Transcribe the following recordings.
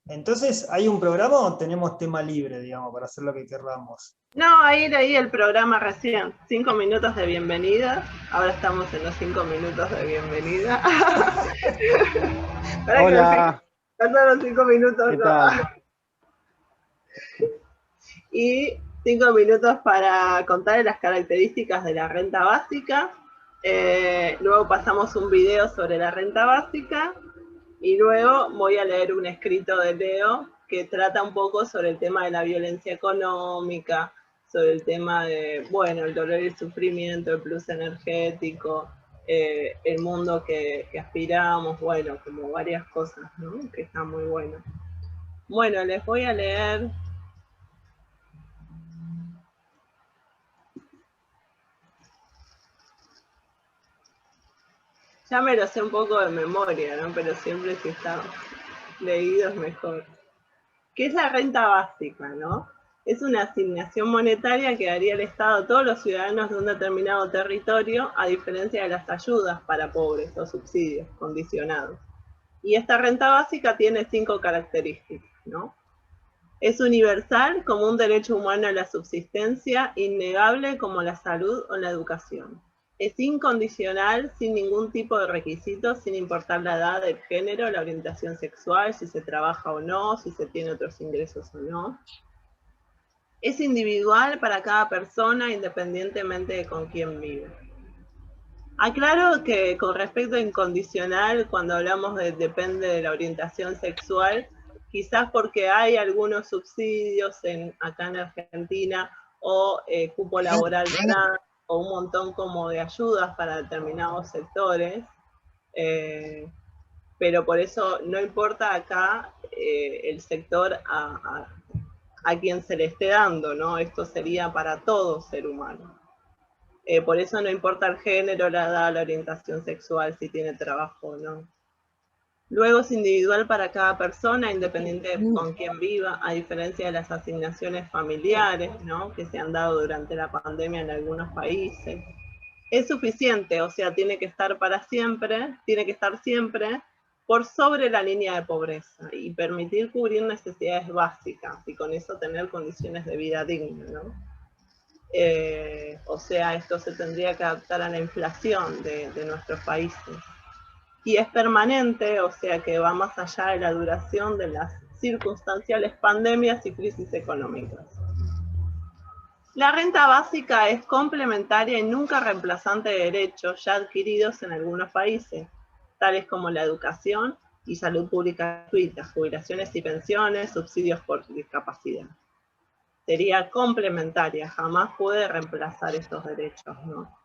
Entonces, ¿hay un programa o tenemos tema libre, digamos, para hacer lo que queramos? No, ahí leí el programa recién, 5 minutos de bienvenida. Ahora estamos en los 5 minutos de bienvenida. Para Hola. Que pasaron 5 minutos. ¿Qué tal? Y 5 minutos para contar las características de la renta básica. Luego pasamos un video sobre la renta básica. Y luego voy a leer un escrito de Leo que trata un poco sobre el tema de la violencia económica, sobre el tema de, bueno, el dolor y el sufrimiento, el plus energético, el mundo que aspiramos, bueno, como varias cosas, ¿no? Que está muy bueno. Bueno, les voy a leer. Ya me lo sé un poco de memoria, ¿no? Pero siempre si está leído es mejor. ¿Qué es la renta básica, no? Es una asignación monetaria que daría el Estado a todos los ciudadanos de un determinado territorio, a diferencia de las ayudas para pobres o subsidios condicionados. Y esta renta básica tiene 5 características, ¿no? Es universal como un derecho humano a la subsistencia, innegable como la salud o la educación. Es incondicional, sin ningún tipo de requisitos, sin importar la edad, el género, la orientación sexual, si se trabaja o no, si se tiene otros ingresos o no. Es individual para cada persona, independientemente de con quién vive. Aclaro que con respecto a incondicional, cuando hablamos de depende de la orientación sexual, quizás porque hay algunos subsidios acá en Argentina, o cupo laboral trans, o un montón como de ayudas para determinados sectores, pero por eso no importa acá el sector a quien se le esté dando, ¿no? Esto sería para todo ser humano. Por eso no importa el género, la edad, la orientación sexual, si tiene trabajo o no. Luego es individual para cada persona, independiente de con quién viva, a diferencia de las asignaciones familiares, ¿no? Que se han dado durante la pandemia en algunos países. Es suficiente, o sea, tiene que estar siempre por sobre la línea de pobreza y permitir cubrir necesidades básicas y con eso tener condiciones de vida dignas, ¿no? O sea, esto se tendría que adaptar a la inflación de nuestros países. Y es permanente, o sea que va más allá de la duración de las circunstanciales pandemias y crisis económicas. La renta básica es complementaria y nunca reemplazante de derechos ya adquiridos en algunos países, tales como la educación y salud pública gratuita, jubilaciones y pensiones, subsidios por discapacidad. Sería complementaria, jamás puede reemplazar estos derechos, ¿no?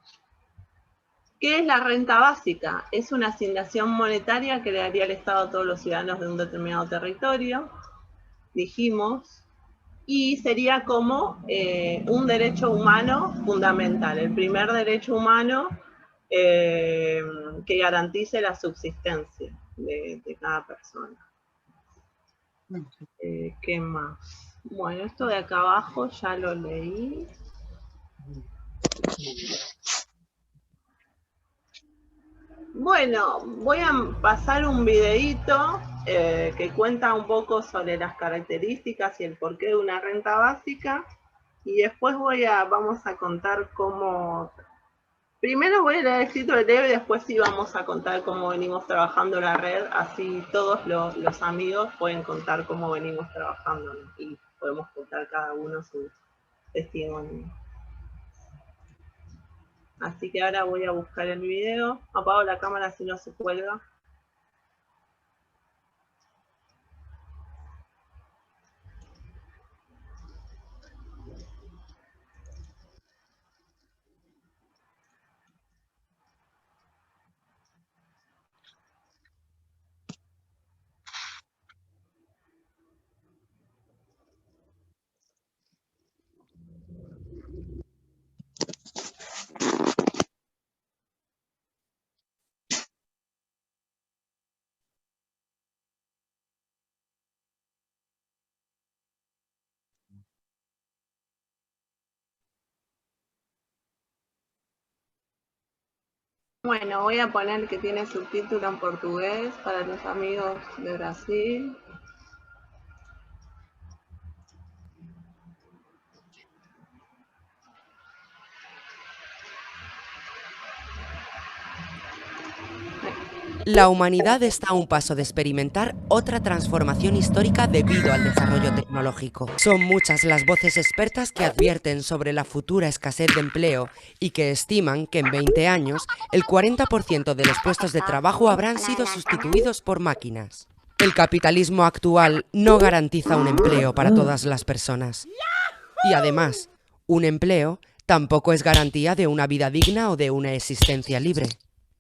¿Qué es la renta básica? Es una asignación monetaria que le daría el Estado a todos los ciudadanos de un determinado territorio, dijimos, y sería como un derecho humano fundamental, el primer derecho humano que garantice la subsistencia de cada persona. ¿Qué más? Bueno, esto de acá abajo ya lo leí. Bueno, voy a pasar un videíto que cuenta un poco sobre las características y el porqué de una renta básica, y después vamos a contar cómo. Primero voy a leer el escrito de Leo y después sí vamos a contar cómo venimos trabajando la red, así todos los amigos pueden contar cómo venimos trabajando, ¿no? Y podemos contar cada uno su testimonio. Así que ahora voy a buscar el video. Apago la cámara si no se cuelga. Bueno, voy a poner que tiene subtítulo en portugués para los amigos de Brasil. La humanidad está a un paso de experimentar otra transformación histórica debido al desarrollo tecnológico. Son muchas las voces expertas que advierten sobre la futura escasez de empleo y que estiman que en 20 años el 40% de los puestos de trabajo habrán sido sustituidos por máquinas. El capitalismo actual no garantiza un empleo para todas las personas. Y además, un empleo tampoco es garantía de una vida digna o de una existencia libre.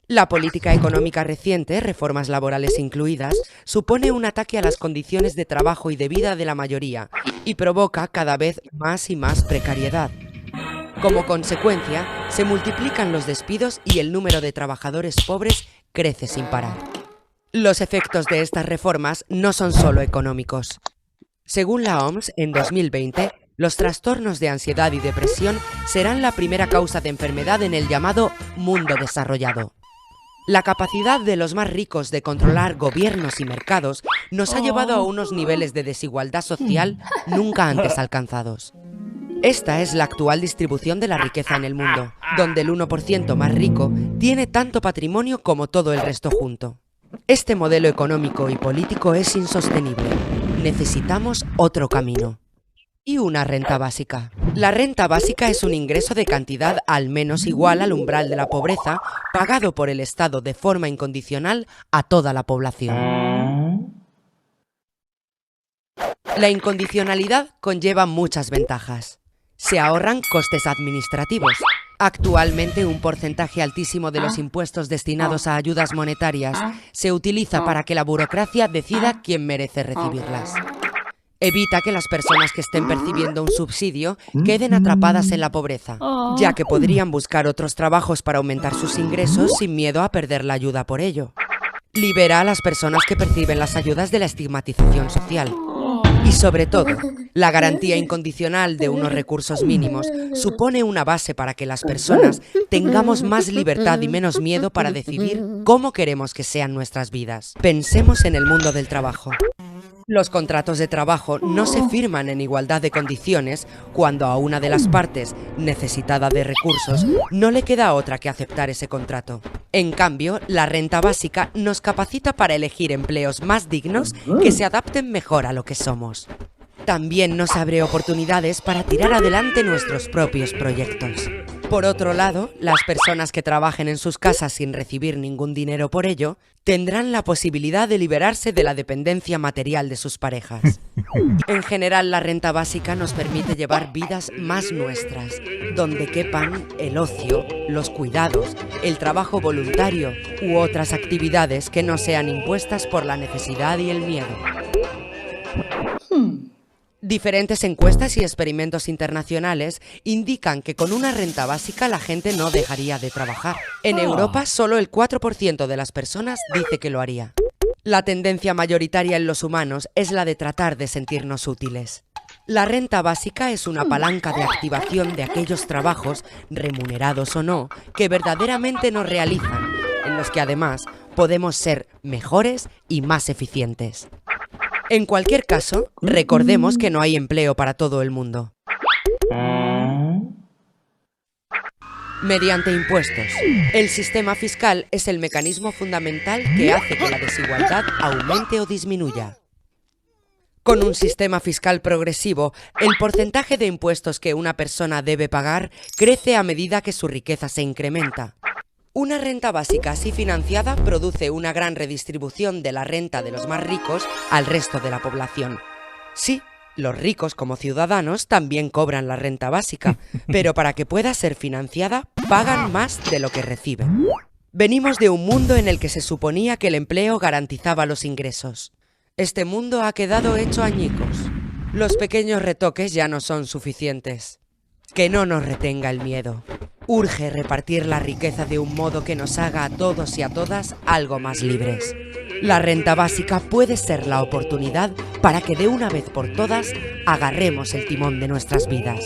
La política económica reciente, reformas laborales incluidas, supone un ataque a las condiciones de trabajo y de vida de la mayoría y provoca cada vez más y más precariedad. Como consecuencia, se multiplican los despidos y el número de trabajadores pobres crece sin parar. Los efectos de estas reformas no son solo económicos. Según la OMS, en 2020, los trastornos de ansiedad y depresión serán la primera causa de enfermedad en el llamado mundo desarrollado. La capacidad de los más ricos de controlar gobiernos y mercados nos ha llevado a unos niveles de desigualdad social nunca antes alcanzados. Esta es la actual distribución de la riqueza en el mundo, donde el 1% más rico tiene tanto patrimonio como todo el resto junto. Este modelo económico y político es insostenible. Necesitamos otro camino. Y una renta básica. La renta básica es un ingreso de cantidad al menos igual al umbral de la pobreza, pagado por el Estado de forma incondicional a toda la población. La incondicionalidad conlleva muchas ventajas. Se ahorran costes administrativos. Actualmente, un porcentaje altísimo de los impuestos destinados a ayudas monetarias se utiliza para que la burocracia decida quién merece recibirlas. Evita que las personas que estén percibiendo un subsidio queden atrapadas en la pobreza, ya que podrían buscar otros trabajos para aumentar sus ingresos sin miedo a perder la ayuda por ello. Libera a las personas que perciben las ayudas de la estigmatización social. Y sobre todo, la garantía incondicional de unos recursos mínimos supone una base para que las personas tengamos más libertad y menos miedo para decidir cómo queremos que sean nuestras vidas. Pensemos en el mundo del trabajo. Los contratos de trabajo no se firman en igualdad de condiciones cuando a una de las partes, necesitada de recursos, no le queda otra que aceptar ese contrato. En cambio, la renta básica nos capacita para elegir empleos más dignos que se adapten mejor a lo que somos. También nos abre oportunidades para tirar adelante nuestros propios proyectos. Por otro lado, las personas que trabajen en sus casas sin recibir ningún dinero por ello, tendrán la posibilidad de liberarse de la dependencia material de sus parejas. En general, la renta básica nos permite llevar vidas más nuestras, donde quepan el ocio, los cuidados, el trabajo voluntario u otras actividades que no sean impuestas por la necesidad y el miedo. Diferentes encuestas y experimentos internacionales indican que con una renta básica la gente no dejaría de trabajar. En Europa, solo el 4% de las personas dice que lo haría. La tendencia mayoritaria en los humanos es la de tratar de sentirnos útiles. La renta básica es una palanca de activación de aquellos trabajos, remunerados o no, que verdaderamente nos realizan, en los que además podemos ser mejores y más eficientes. En cualquier caso, recordemos que no hay empleo para todo el mundo. Mediante impuestos. El sistema fiscal es el mecanismo fundamental que hace que la desigualdad aumente o disminuya. Con un sistema fiscal progresivo, el porcentaje de impuestos que una persona debe pagar crece a medida que su riqueza se incrementa. Una renta básica así financiada produce una gran redistribución de la renta de los más ricos al resto de la población. Sí, los ricos como ciudadanos también cobran la renta básica, pero para que pueda ser financiada, pagan más de lo que reciben. Venimos de un mundo en el que se suponía que el empleo garantizaba los ingresos. Este mundo ha quedado hecho añicos. Los pequeños retoques ya no son suficientes. Que no nos retenga el miedo. Urge repartir la riqueza de un modo que nos haga a todos y a todas algo más libres. La renta básica puede ser la oportunidad para que de una vez por todas agarremos el timón de nuestras vidas.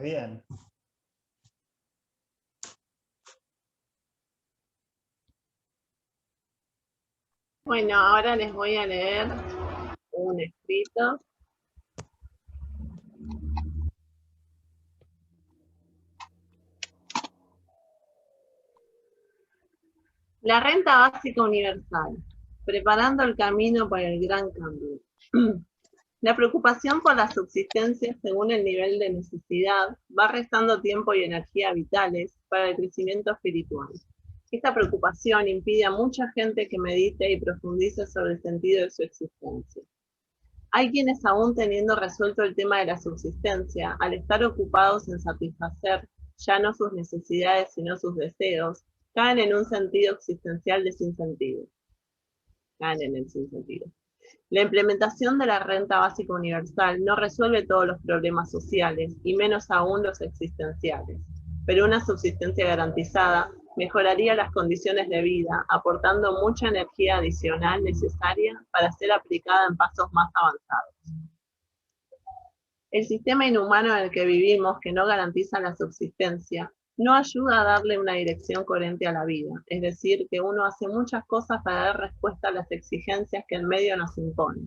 Bien. Bueno, ahora les voy a leer un escrito. La renta básica universal, preparando el camino para el gran cambio. La preocupación por la subsistencia según el nivel de necesidad va restando tiempo y energía vitales para el crecimiento espiritual. Esta preocupación impide a mucha gente que medite y profundice sobre el sentido de su existencia. Hay quienes aún teniendo resuelto el tema de la subsistencia, al estar ocupados en satisfacer ya no sus necesidades sino sus deseos, caen en un sentido existencial de sinsentido. Caen en el sinsentido. La implementación de la renta básica universal no resuelve todos los problemas sociales, y menos aún los existenciales, pero una subsistencia garantizada mejoraría las condiciones de vida, aportando mucha energía adicional necesaria para ser aplicada en pasos más avanzados. El sistema inhumano en el que vivimos, que no garantiza la subsistencia, no ayuda a darle una dirección coherente a la vida, es decir, que uno hace muchas cosas para dar respuesta a las exigencias que el medio nos impone,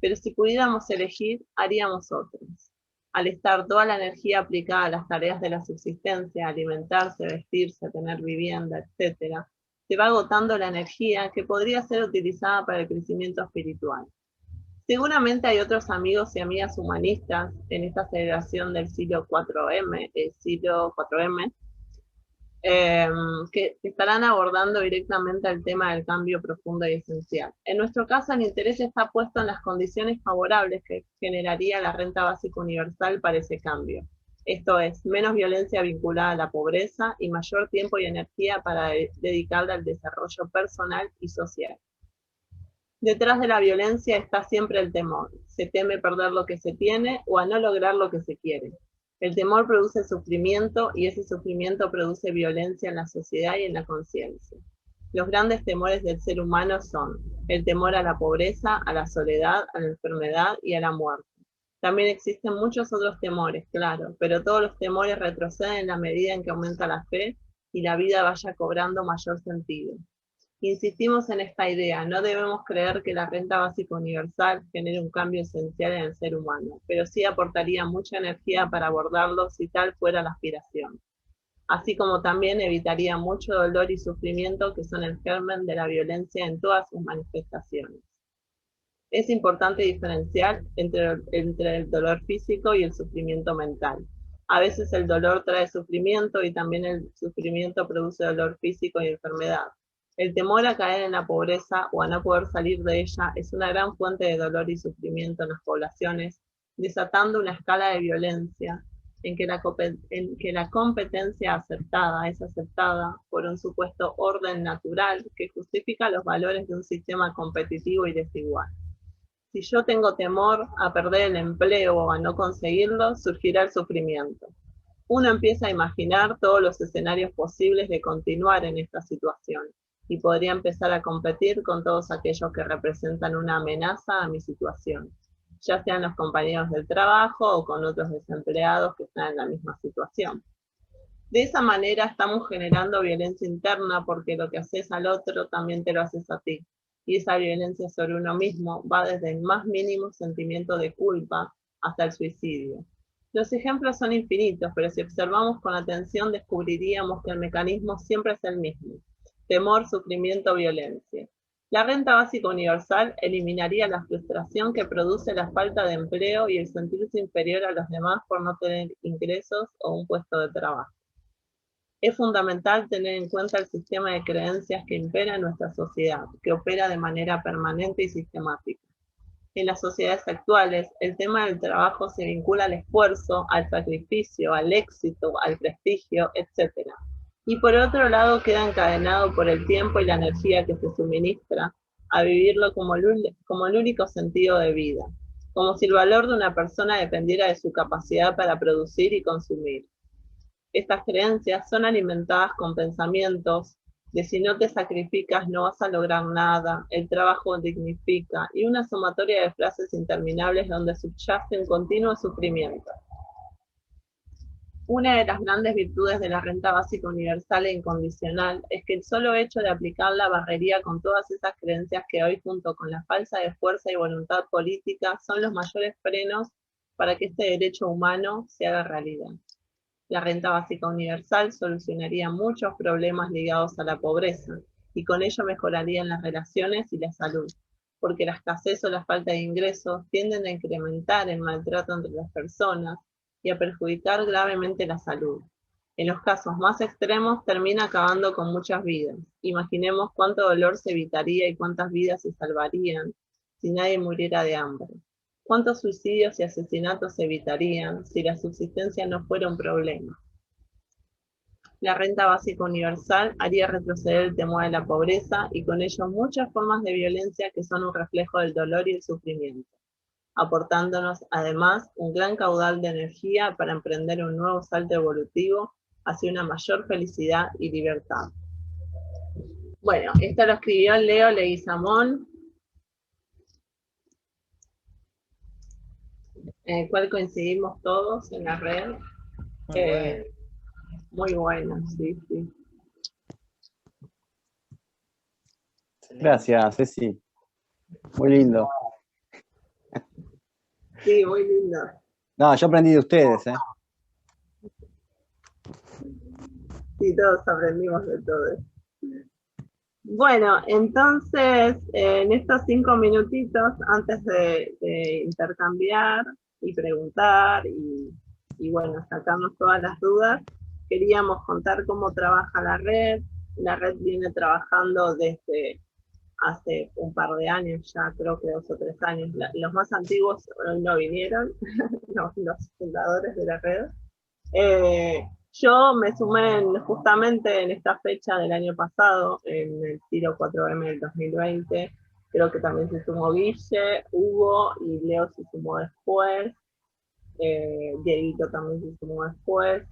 pero si pudiéramos elegir, haríamos otras. Al estar toda la energía aplicada a las tareas de la subsistencia, alimentarse, vestirse, tener vivienda, etc., se va agotando la energía que podría ser utilizada para el crecimiento espiritual. Seguramente hay otros amigos y amigas humanistas en esta celebración del siglo 4M, que estarán abordando directamente el tema del cambio profundo y esencial. En nuestro caso, el interés está puesto en las condiciones favorables que generaría la renta básica universal para ese cambio. Esto es, menos violencia vinculada a la pobreza y mayor tiempo y energía para dedicarla al desarrollo personal y social. Detrás de la violencia está siempre el temor. Se teme perder lo que se tiene o a no lograr lo que se quiere. El temor produce sufrimiento y ese sufrimiento produce violencia en la sociedad y en la conciencia. Los grandes temores del ser humano son el temor a la pobreza, a la soledad, a la enfermedad y a la muerte. También existen muchos otros temores, claro, pero todos los temores retroceden en la medida en que aumenta la fe y la vida vaya cobrando mayor sentido. Insistimos en esta idea, no debemos creer que la renta básica universal genere un cambio esencial en el ser humano, pero sí aportaría mucha energía para abordarlo si tal fuera la aspiración. Así como también evitaría mucho dolor y sufrimiento que son el germen de la violencia en todas sus manifestaciones. Es importante diferenciar entre el dolor físico y el sufrimiento mental. A veces el dolor trae sufrimiento y también el sufrimiento produce dolor físico y enfermedad. El temor a caer en la pobreza o a no poder salir de ella es una gran fuente de dolor y sufrimiento en las poblaciones, desatando una escala de violencia en que la competencia aceptada es aceptada por un supuesto orden natural que justifica los valores de un sistema competitivo y desigual. Si yo tengo temor a perder el empleo o a no conseguirlo, surgirá el sufrimiento. Uno empieza a imaginar todos los escenarios posibles de continuar en esta situación y podría empezar a competir con todos aquellos que representan una amenaza a mi situación, ya sean los compañeros del trabajo o con otros desempleados que están en la misma situación. De esa manera estamos generando violencia interna porque lo que haces al otro también te lo haces a ti. Y esa violencia sobre uno mismo va desde el más mínimo sentimiento de culpa hasta el suicidio. Los ejemplos son infinitos, pero si observamos con atención descubriríamos que el mecanismo siempre es el mismo: temor, sufrimiento, violencia. La renta básica universal eliminaría la frustración que produce la falta de empleo y el sentirse inferior a los demás por no tener ingresos o un puesto de trabajo. Es fundamental tener en cuenta el sistema de creencias que impera en nuestra sociedad, que opera de manera permanente y sistemática. En las sociedades actuales, el tema del trabajo se vincula al esfuerzo, al sacrificio, al éxito, al prestigio, etc. Y por otro lado queda encadenado por el tiempo y la energía que se suministra a vivirlo como el único sentido de vida, como si el valor de una persona dependiera de su capacidad para producir y consumir. Estas creencias son alimentadas con pensamientos de si no te sacrificas no vas a lograr nada, el trabajo dignifica, y una sumatoria de frases interminables donde subyace un continuo sufrimiento. Una de las grandes virtudes de la renta básica universal e incondicional es que el solo hecho de aplicarla barrería con todas esas creencias que hoy, junto con la falta de fuerza y voluntad política, son los mayores frenos para que este derecho humano se haga realidad. La renta básica universal solucionaría muchos problemas ligados a la pobreza y con ello mejorarían las relaciones y la salud, porque la escasez o la falta de ingresos tienden a incrementar el maltrato entre las personas y a perjudicar gravemente la salud. En los casos más extremos termina acabando con muchas vidas. Imaginemos cuánto dolor se evitaría y cuántas vidas se salvarían si nadie muriera de hambre. ¿Cuántos suicidios y asesinatos se evitarían si la subsistencia no fuera un problema? La renta básica universal haría retroceder el temor a la pobreza y con ello muchas formas de violencia que son un reflejo del dolor y el sufrimiento, aportándonos además un gran caudal de energía para emprender un nuevo salto evolutivo hacia una mayor felicidad y libertad. Bueno, esto lo escribió Leo Leguizamón, en el cual coincidimos todos en la red. Muy bueno. Muy bueno, sí, sí. Gracias, Ceci. Muy lindo. Sí, muy lindo. No, yo aprendí de ustedes, ¿eh? Sí, todos aprendimos de todo. Bueno, entonces, en estos 5 minutitos, antes de intercambiar y preguntar y bueno, sacarnos todas las dudas, queríamos contar cómo trabaja la red. La red viene trabajando desde hace un par de años ya, creo que 2 o 3 años. Los más antiguos no vinieron, los fundadores de la red. Yo me sumé justamente en esta fecha del año pasado, en el Tiro 4M del 2020. Creo que también se sumó Guille, Hugo y Leo se sumó después. Dieguito también se sumó después.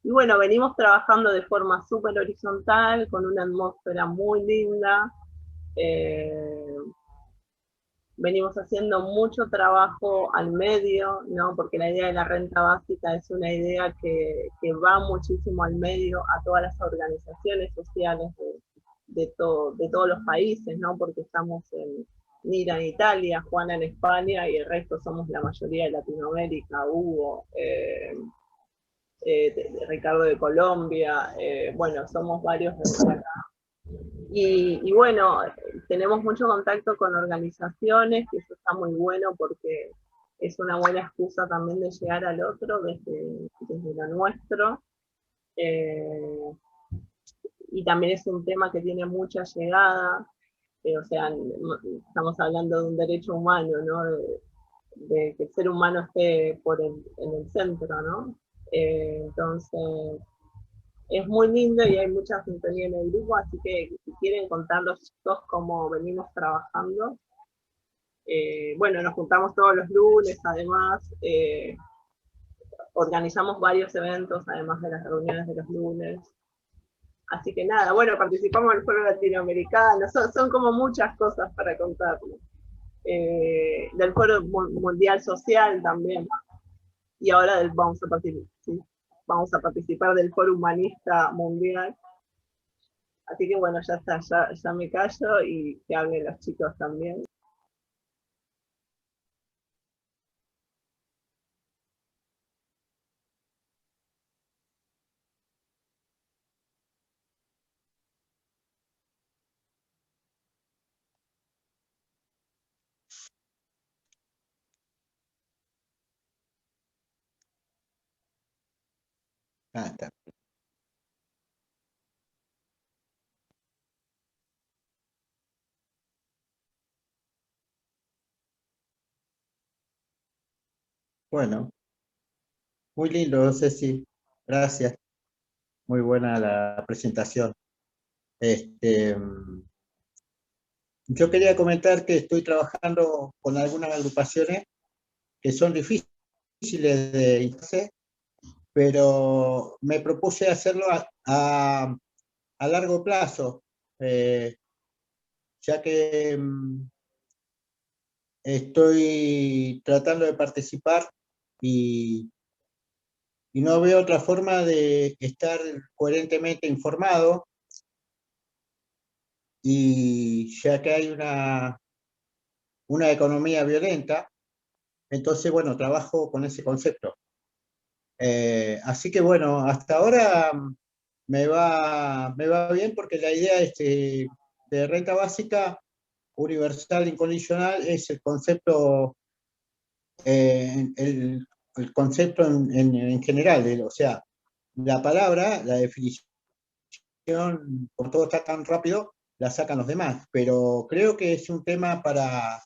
Y bueno, venimos trabajando de forma súper horizontal, con una atmósfera muy linda. Venimos haciendo mucho trabajo al medio, ¿no? Porque la idea de la renta básica es una idea que va muchísimo al medio, a todas las organizaciones sociales de todos los países, ¿no? Porque estamos en Nira en Italia, Juana en España y el resto somos la mayoría de Latinoamérica, Hugo, Ricardo de Colombia, bueno, somos varios de acá. Y bueno, tenemos mucho contacto con organizaciones, que eso está muy bueno porque es una buena excusa también de llegar al otro desde lo nuestro. Y también es un tema que tiene mucha llegada, o sea, estamos hablando de un derecho humano, ¿no? De que el ser humano esté en el centro, ¿no? Entonces, es muy lindo y hay mucha sintonía en el grupo, así que si quieren contar los chicos cómo venimos trabajando. Bueno, nos juntamos todos los lunes, además, organizamos varios eventos, además de las reuniones de los lunes. Así que nada, bueno, participamos del Foro Latinoamericano, son como muchas cosas para contarles. Del Foro Mundial Social también, y ahora vamos a participar del Foro Humanista Mundial. Así que bueno, ya está, ya me callo y que hablen los chicos también. Ah, está. Bueno, muy lindo, Ceci. Gracias. Muy buena la presentación. Yo quería comentar que estoy trabajando con algunas agrupaciones que son difíciles de irse, pero me propuse hacerlo a largo plazo, ya que estoy tratando de participar y y no veo otra forma de estar coherentemente informado, y ya que hay una economía violenta, entonces, bueno, trabajo con ese concepto. Así que, bueno, hasta ahora me va bien porque la idea de renta básica universal incondicional es el concepto, el concepto en general, o sea, la palabra, la definición, como todo está tan rápido, la sacan los demás, pero creo que es un tema para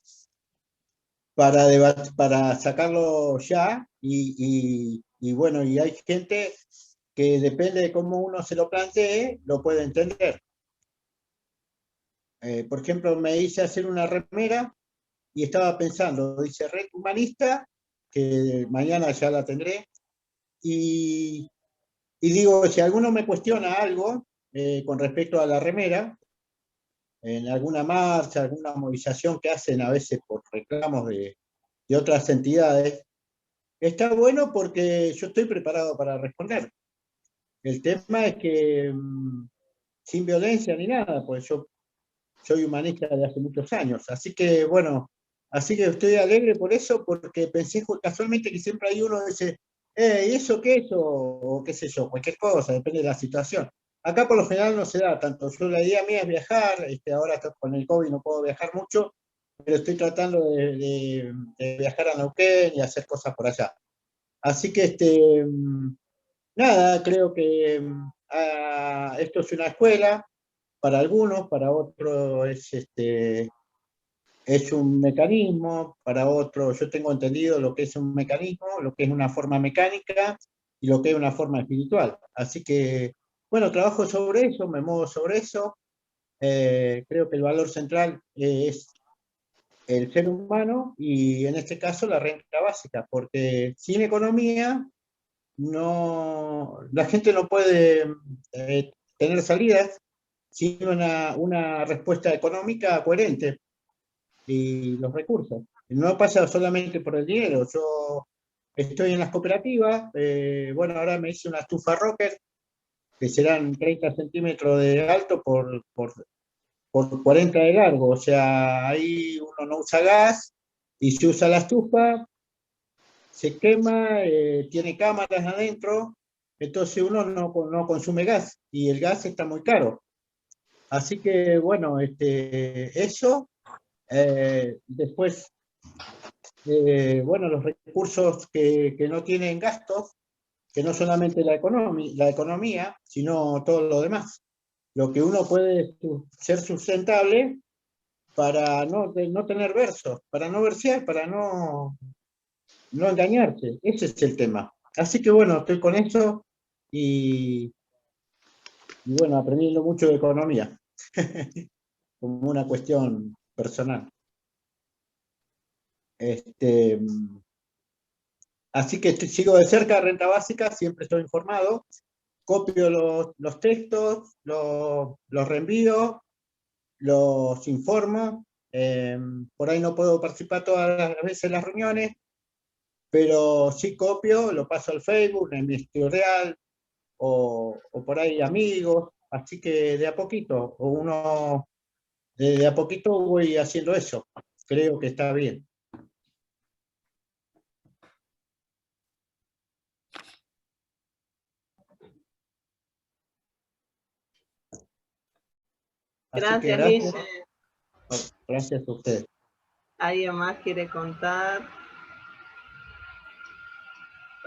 sacarlo ya, y bueno, y hay gente que depende de cómo uno se lo plantee, lo puede entender. Por ejemplo, me hice hacer una remera y estaba pensando, dice red humanista, que mañana ya la tendré, y digo, si alguno me cuestiona algo con respecto a la remera, en alguna marcha, alguna movilización que hacen a veces por reclamos de otras entidades, está bueno porque yo estoy preparado para responder. El tema es que sin violencia ni nada, pues yo soy humanista de hace muchos años, así que bueno, así que estoy alegre por eso, porque pensé casualmente que siempre hay uno que dice, ¿y eso qué es? O qué sé yo, cualquier cosa, depende de la situación. Acá por lo general no se da tanto. Yo, la idea mía es viajar, ahora con el COVID no puedo viajar mucho, pero estoy tratando de viajar a Neuquén y hacer cosas por allá. Así que nada, creo que esto es una escuela para algunos, para otros es un mecanismo, para otros yo tengo entendido lo que es un mecanismo, lo que es una forma mecánica y lo que es una forma espiritual. Así que, bueno, trabajo sobre eso, me muevo sobre eso. Creo que el valor central es el ser humano y en este caso la renta básica, porque sin economía no, la gente no puede tener salidas sin una respuesta económica coherente y los recursos. No pasa solamente por el dinero. Yo estoy en las cooperativas, bueno, ahora me hice una estufa rocker, que serán 30 centímetros de alto por 40 de largo, o sea, ahí uno no usa gas y se usa la estufa, se quema, tiene cámaras adentro, entonces uno no consume gas y el gas está muy caro. Así que bueno, eso, después, bueno, los recursos que no tienen gastos, que no solamente la economía, sino todo lo demás. Lo que uno puede ser sustentable para no tener versos, para no versear, para no engañarse. Ese es el tema. Así que bueno, estoy con eso y bueno, aprendiendo mucho de economía, como una cuestión personal. Así que sigo de cerca renta básica, siempre estoy informado, copio los textos, los reenvío, los informo. Por ahí no puedo participar todas las veces en las reuniones, pero sí copio, lo paso al Facebook, en mi historial, o por ahí amigos, así que de a poquito, de a poquito voy haciendo eso, creo que está bien. Así que Gracias, gracias, Guille. gracias a ustedes. ¿Alguien más quiere contar?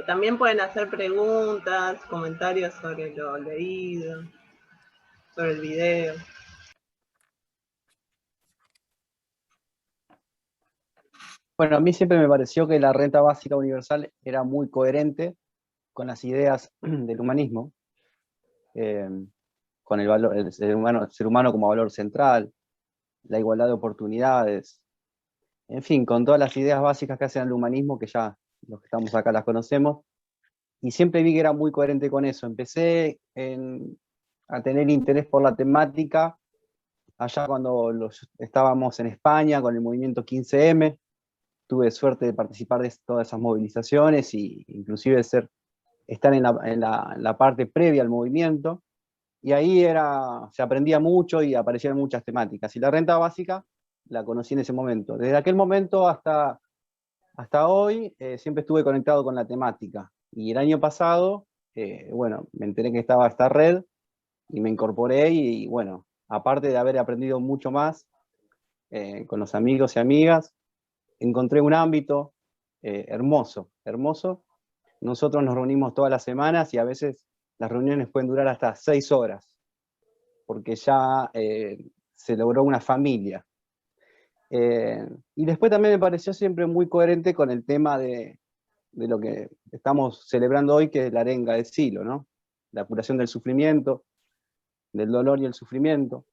O también pueden hacer preguntas, comentarios sobre lo leído, sobre el video. Bueno, a mí siempre me pareció que la renta básica universal era muy coherente con las ideas del humanismo, con el valor, el ser humano como valor central, la igualdad de oportunidades, en fin, con todas las ideas básicas que hacen el humanismo, que ya los que estamos acá las conocemos, y siempre vi que era muy coherente con eso. Empecé a tener interés por la temática allá cuando estábamos en España con el movimiento 15M. Tuve suerte de participar de todas esas movilizaciones e inclusive ser estar en la parte previa al movimiento, y ahí se aprendía mucho y aparecían muchas temáticas. Y la renta básica la conocí en ese momento. Desde aquel momento hasta hoy siempre estuve conectado con la temática. Y el año pasado, bueno, me enteré que estaba esta red y me incorporé y bueno, aparte de haber aprendido mucho más con los amigos y amigas, encontré un ámbito hermoso, hermoso. Nosotros nos reunimos todas las semanas y a veces las reuniones pueden durar hasta 6 horas, porque ya se logró una familia. Y después también me pareció siempre muy coherente con el tema de lo que estamos celebrando hoy, que es la arenga del siglo, ¿no? La curación del sufrimiento, del dolor y el sufrimiento.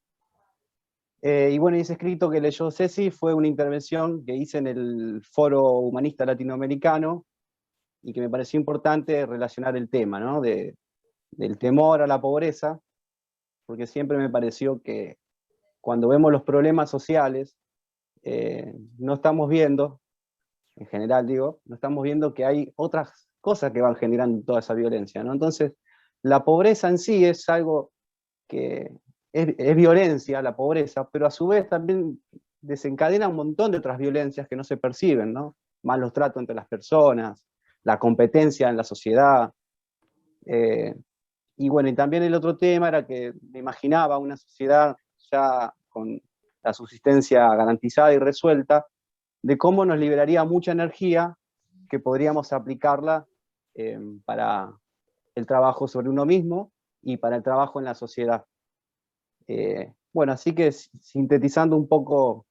Y bueno, ese escrito que leyó Ceci fue una intervención que hice en el Foro Humanista Latinoamericano y que me pareció importante relacionar el tema, ¿no? Del temor a la pobreza, porque siempre me pareció que cuando vemos los problemas sociales, no estamos viendo, en general digo, no estamos viendo que hay otras cosas que van generando toda esa violencia, ¿no? Entonces, la pobreza en sí es algo que es violencia, la pobreza, pero a su vez también desencadena un montón de otras violencias que no se perciben, ¿no? Malos tratos entre las personas, la competencia en la sociedad. Y bueno, y también el otro tema era que me imaginaba una sociedad ya con la subsistencia garantizada y resuelta, de cómo nos liberaría mucha energía que podríamos aplicarla para el trabajo sobre uno mismo y para el trabajo en la sociedad. Bueno, así que sintetizando un poco,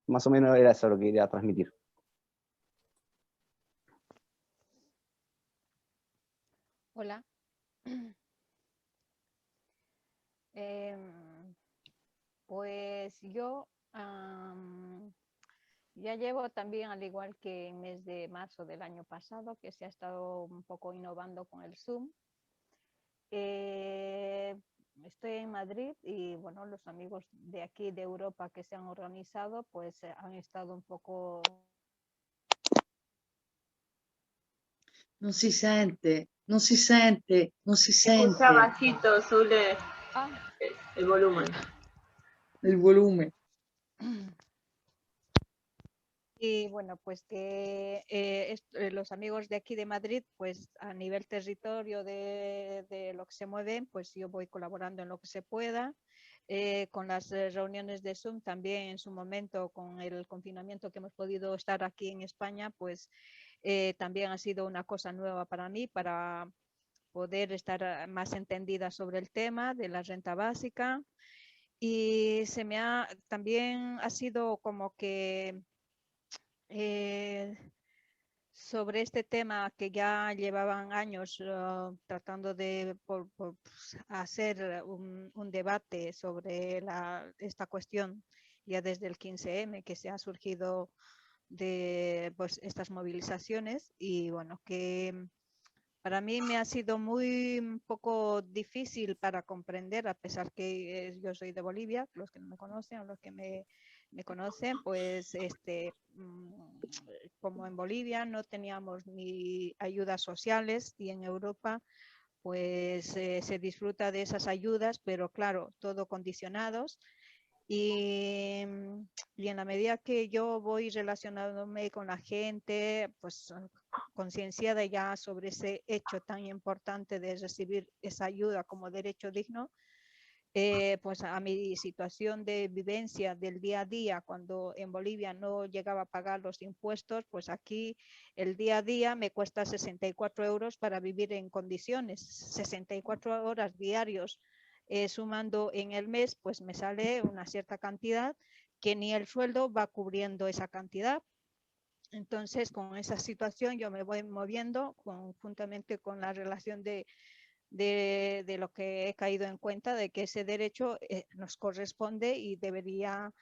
más o menos era eso lo que quería transmitir. Hola. Pues yo ya llevo también, al igual que en mes de marzo del año pasado, que se ha estado un poco innovando con el Zoom. Estoy en Madrid y bueno, los amigos de aquí de Europa que se han organizado, pues han estado un poco... Non si sente, non si sente, non si sente. Escucha bajito, Zule, el volumen. Il volume. Y bueno, pues que los amigos de aquí de Madrid, pues a nivel territorio de lo que se mueven, pues yo voy colaborando en lo que se pueda. Con las reuniones de Zoom también en su momento, con el confinamiento que hemos podido estar aquí en España, pues también ha sido una cosa nueva para mí, para poder estar más entendida sobre el tema de la renta básica. Y también ha sido como que sobre este tema que ya llevaban años tratando de hacer un debate sobre esta cuestión, ya desde el 15M que se ha surgido de pues, estas movilizaciones, y bueno, que para mí me ha sido un poco difícil para comprender, a pesar que yo soy de Bolivia, los que no me conocen o los que me conocen, pues como en Bolivia no teníamos ni ayudas sociales, y en Europa pues se disfruta de esas ayudas, pero claro, todo condicionados. Y en la medida que yo voy relacionándome con la gente, pues concienciada ya sobre ese hecho tan importante de recibir esa ayuda como derecho digno, pues a mi situación de vivencia del día a día, cuando en Bolivia no llegaba a pagar los impuestos, pues aquí el día a día me cuesta 64 euros para vivir en condiciones, 64 horas diarios. Sumando en el mes, pues me sale una cierta cantidad que ni el sueldo va cubriendo esa cantidad. Entonces, con esa situación yo me voy moviendo conjuntamente con la relación de lo que he caído en cuenta, de que ese derecho nos corresponde y debería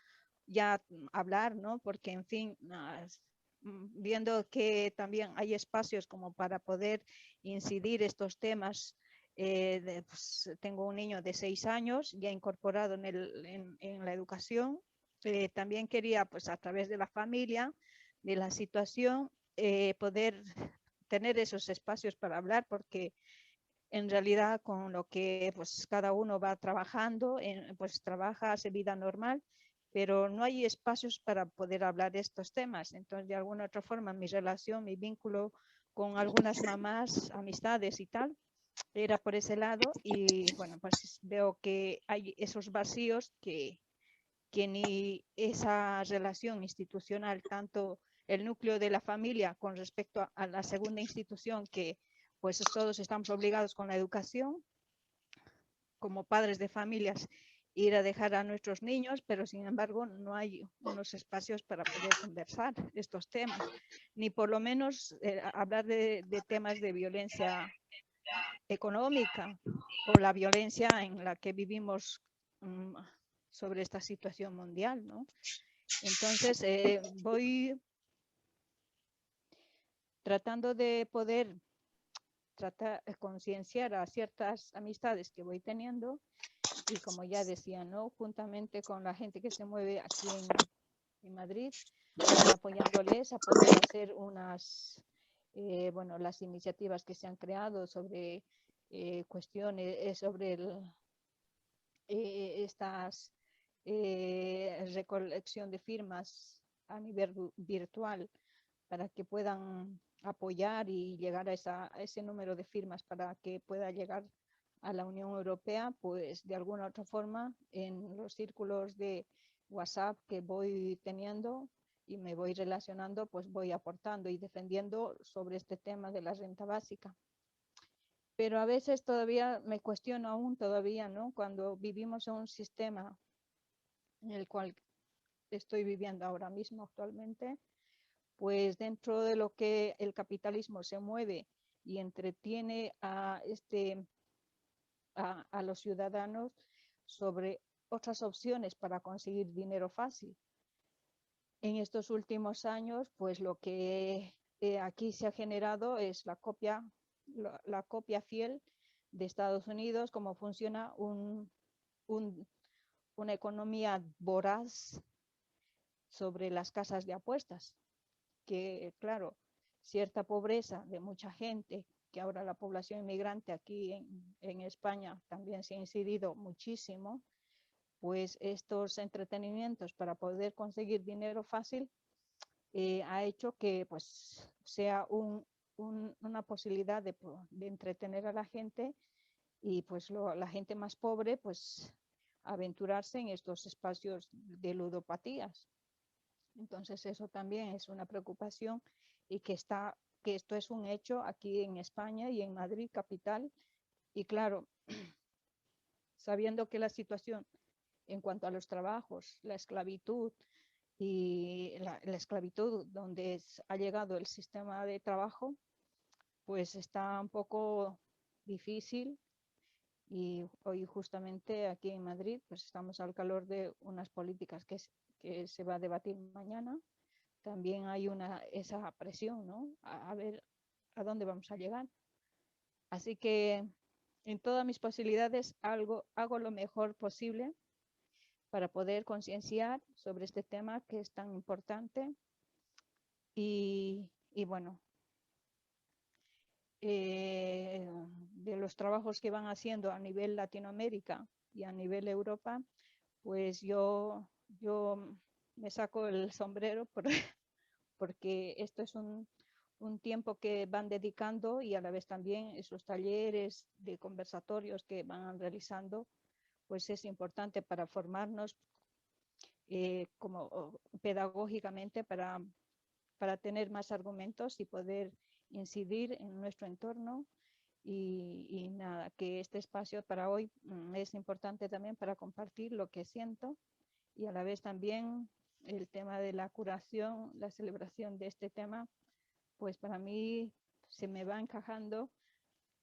ya hablar, ¿no? Porque, en fin, viendo que también hay espacios como para poder incidir estos temas. Pues, tengo un niño de 6 años ya incorporado en la educación. También quería, pues a través de la familia, de la situación, poder tener esos espacios para hablar, porque en realidad con lo que pues cada uno va trabajando, pues trabaja, hace vida normal, pero no hay espacios para poder hablar de estos temas. Entonces, de alguna otra forma, mi relación, mi vínculo con algunas mamás, amistades y tal, era por ese lado. Y bueno, pues veo que hay esos vacíos que ni esa relación institucional, tanto el núcleo de la familia con respecto a la segunda institución, que pues todos estamos obligados con la educación, como padres de familias, ir a dejar a nuestros niños, pero sin embargo no hay unos espacios para poder conversar estos temas, ni por lo menos hablar de temas de violencia económica o la violencia en la que vivimos sobre esta situación mundial, ¿no? Entonces voy tratando de poder concienciar a ciertas amistades que voy teniendo, y como ya decía, ¿no? Juntamente con la gente que se mueve aquí en Madrid, apoyándoles a poder hacer unas, bueno, las iniciativas que se han creado sobre cuestiones, sobre estas recolección de firmas a nivel virtual, para que puedan apoyar y llegar a ese número de firmas para que pueda llegar a la Unión Europea, pues de alguna otra forma en los círculos de WhatsApp que voy teniendo y me voy relacionando, pues voy aportando y defendiendo sobre este tema de la renta básica. Pero a veces todavía me cuestiono aún todavía, ¿no? Cuando vivimos en un sistema en el cual estoy viviendo ahora mismo actualmente, pues dentro de lo que el capitalismo se mueve y entretiene a los ciudadanos sobre otras opciones para conseguir dinero fácil. En estos últimos años, pues lo que aquí se ha generado es la copia fiel de Estados Unidos, cómo funciona una economía voraz sobre las casas de apuestas, que claro, cierta pobreza de mucha gente, que ahora la población inmigrante aquí en España también se ha incidido muchísimo, pues estos entretenimientos para poder conseguir dinero fácil ha hecho que pues sea una posibilidad de entretener a la gente, y pues la gente más pobre pues aventurarse en estos espacios de ludopatías. Entonces eso también es una preocupación, y que esto es un hecho aquí en España y en Madrid capital. Y claro, sabiendo que la situación en cuanto a los trabajos, la esclavitud y la esclavitud donde ha llegado el sistema de trabajo, pues está un poco difícil. Y hoy justamente aquí en Madrid pues estamos al calor de unas políticas que se va a debatir mañana. También hay esa presión, ¿no? A ver a dónde vamos a llegar. Así que en todas mis posibilidades hago lo mejor posible para poder concienciar sobre este tema que es tan importante. Y bueno, de los trabajos que van haciendo a nivel Latinoamérica y a nivel Europa, pues yo me saco el sombrero porque esto es un tiempo que van dedicando, y a la vez también esos talleres de conversatorios que van realizando, pues es importante para formarnos como pedagógicamente para tener más argumentos y poder incidir en nuestro entorno. Y nada, que este espacio para hoy es importante también para compartir lo que siento, y a la vez también el tema de la curación, la celebración de este tema, pues para mí se me va encajando,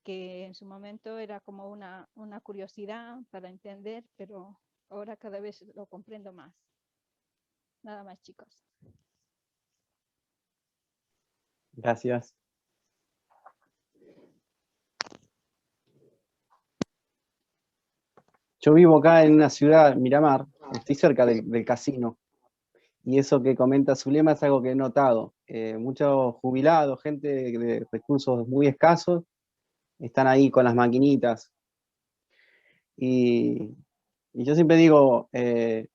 que en su momento era como una curiosidad para entender, pero ahora cada vez lo comprendo más. Nada más, chicos. Gracias. Yo vivo acá en una ciudad, Miramar, estoy cerca del casino, y eso que comenta Zulema es algo que he notado. Muchos jubilados, gente de recursos muy escasos, están ahí con las maquinitas. Y yo siempre digo que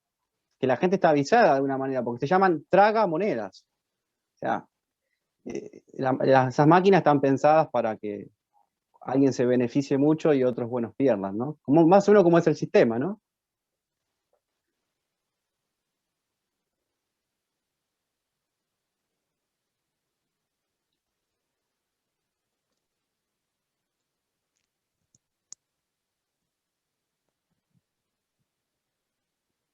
la gente está avisada de alguna manera, porque se llaman tragamonedas. O sea, esas máquinas están pensadas para que alguien se beneficie mucho y otros buenos pierdan, ¿no? Como, más o menos como es el sistema, ¿no?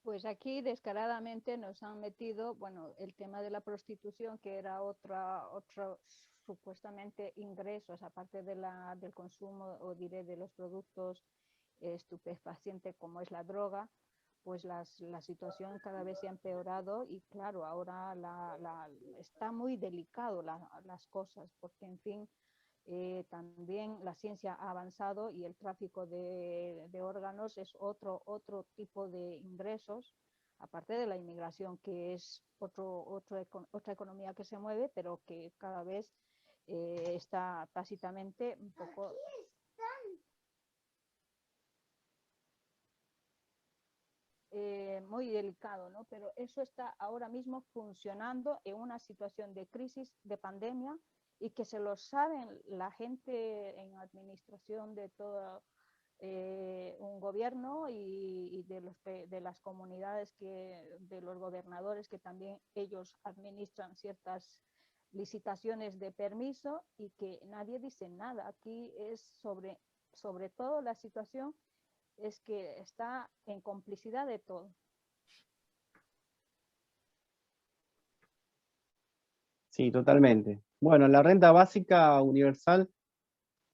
Pues aquí descaradamente nos han metido, bueno, el tema de la prostitución, que era otro supuestamente ingresos, aparte de del consumo, o diré, de los productos estupefacientes como es la droga, pues la situación cada vez se ha empeorado y claro, ahora está muy delicado las cosas, porque en fin, también la ciencia ha avanzado y el tráfico de órganos es otro tipo de ingresos, aparte de la inmigración, que es otra economía que se mueve, pero que cada vez está tácitamente un poco... muy delicado, ¿no? Pero eso está ahora mismo funcionando en una situación de crisis, de pandemia, y que se lo saben la gente en administración de todo un gobierno y de las comunidades, de los gobernadores, que también ellos administran ciertas licitaciones de permiso, y que nadie dice nada. Aquí es sobre todo la situación es que está en complicidad de todo. Sí, totalmente. Bueno, la renta básica universal,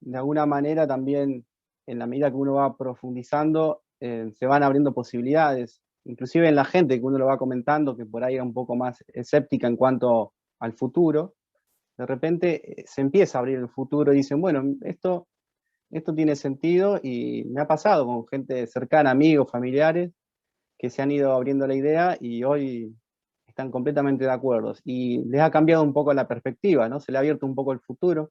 de alguna manera también, en la medida que uno va profundizando, se van abriendo posibilidades, inclusive en la gente que uno lo va comentando, que por ahí es un poco más escéptica en cuanto al futuro, de repente se empieza a abrir el futuro y dicen, bueno, esto tiene sentido, y me ha pasado con gente cercana, amigos, familiares, que se han ido abriendo la idea y hoy están completamente de acuerdo. Y les ha cambiado un poco la perspectiva, ¿no? Se le ha abierto un poco el futuro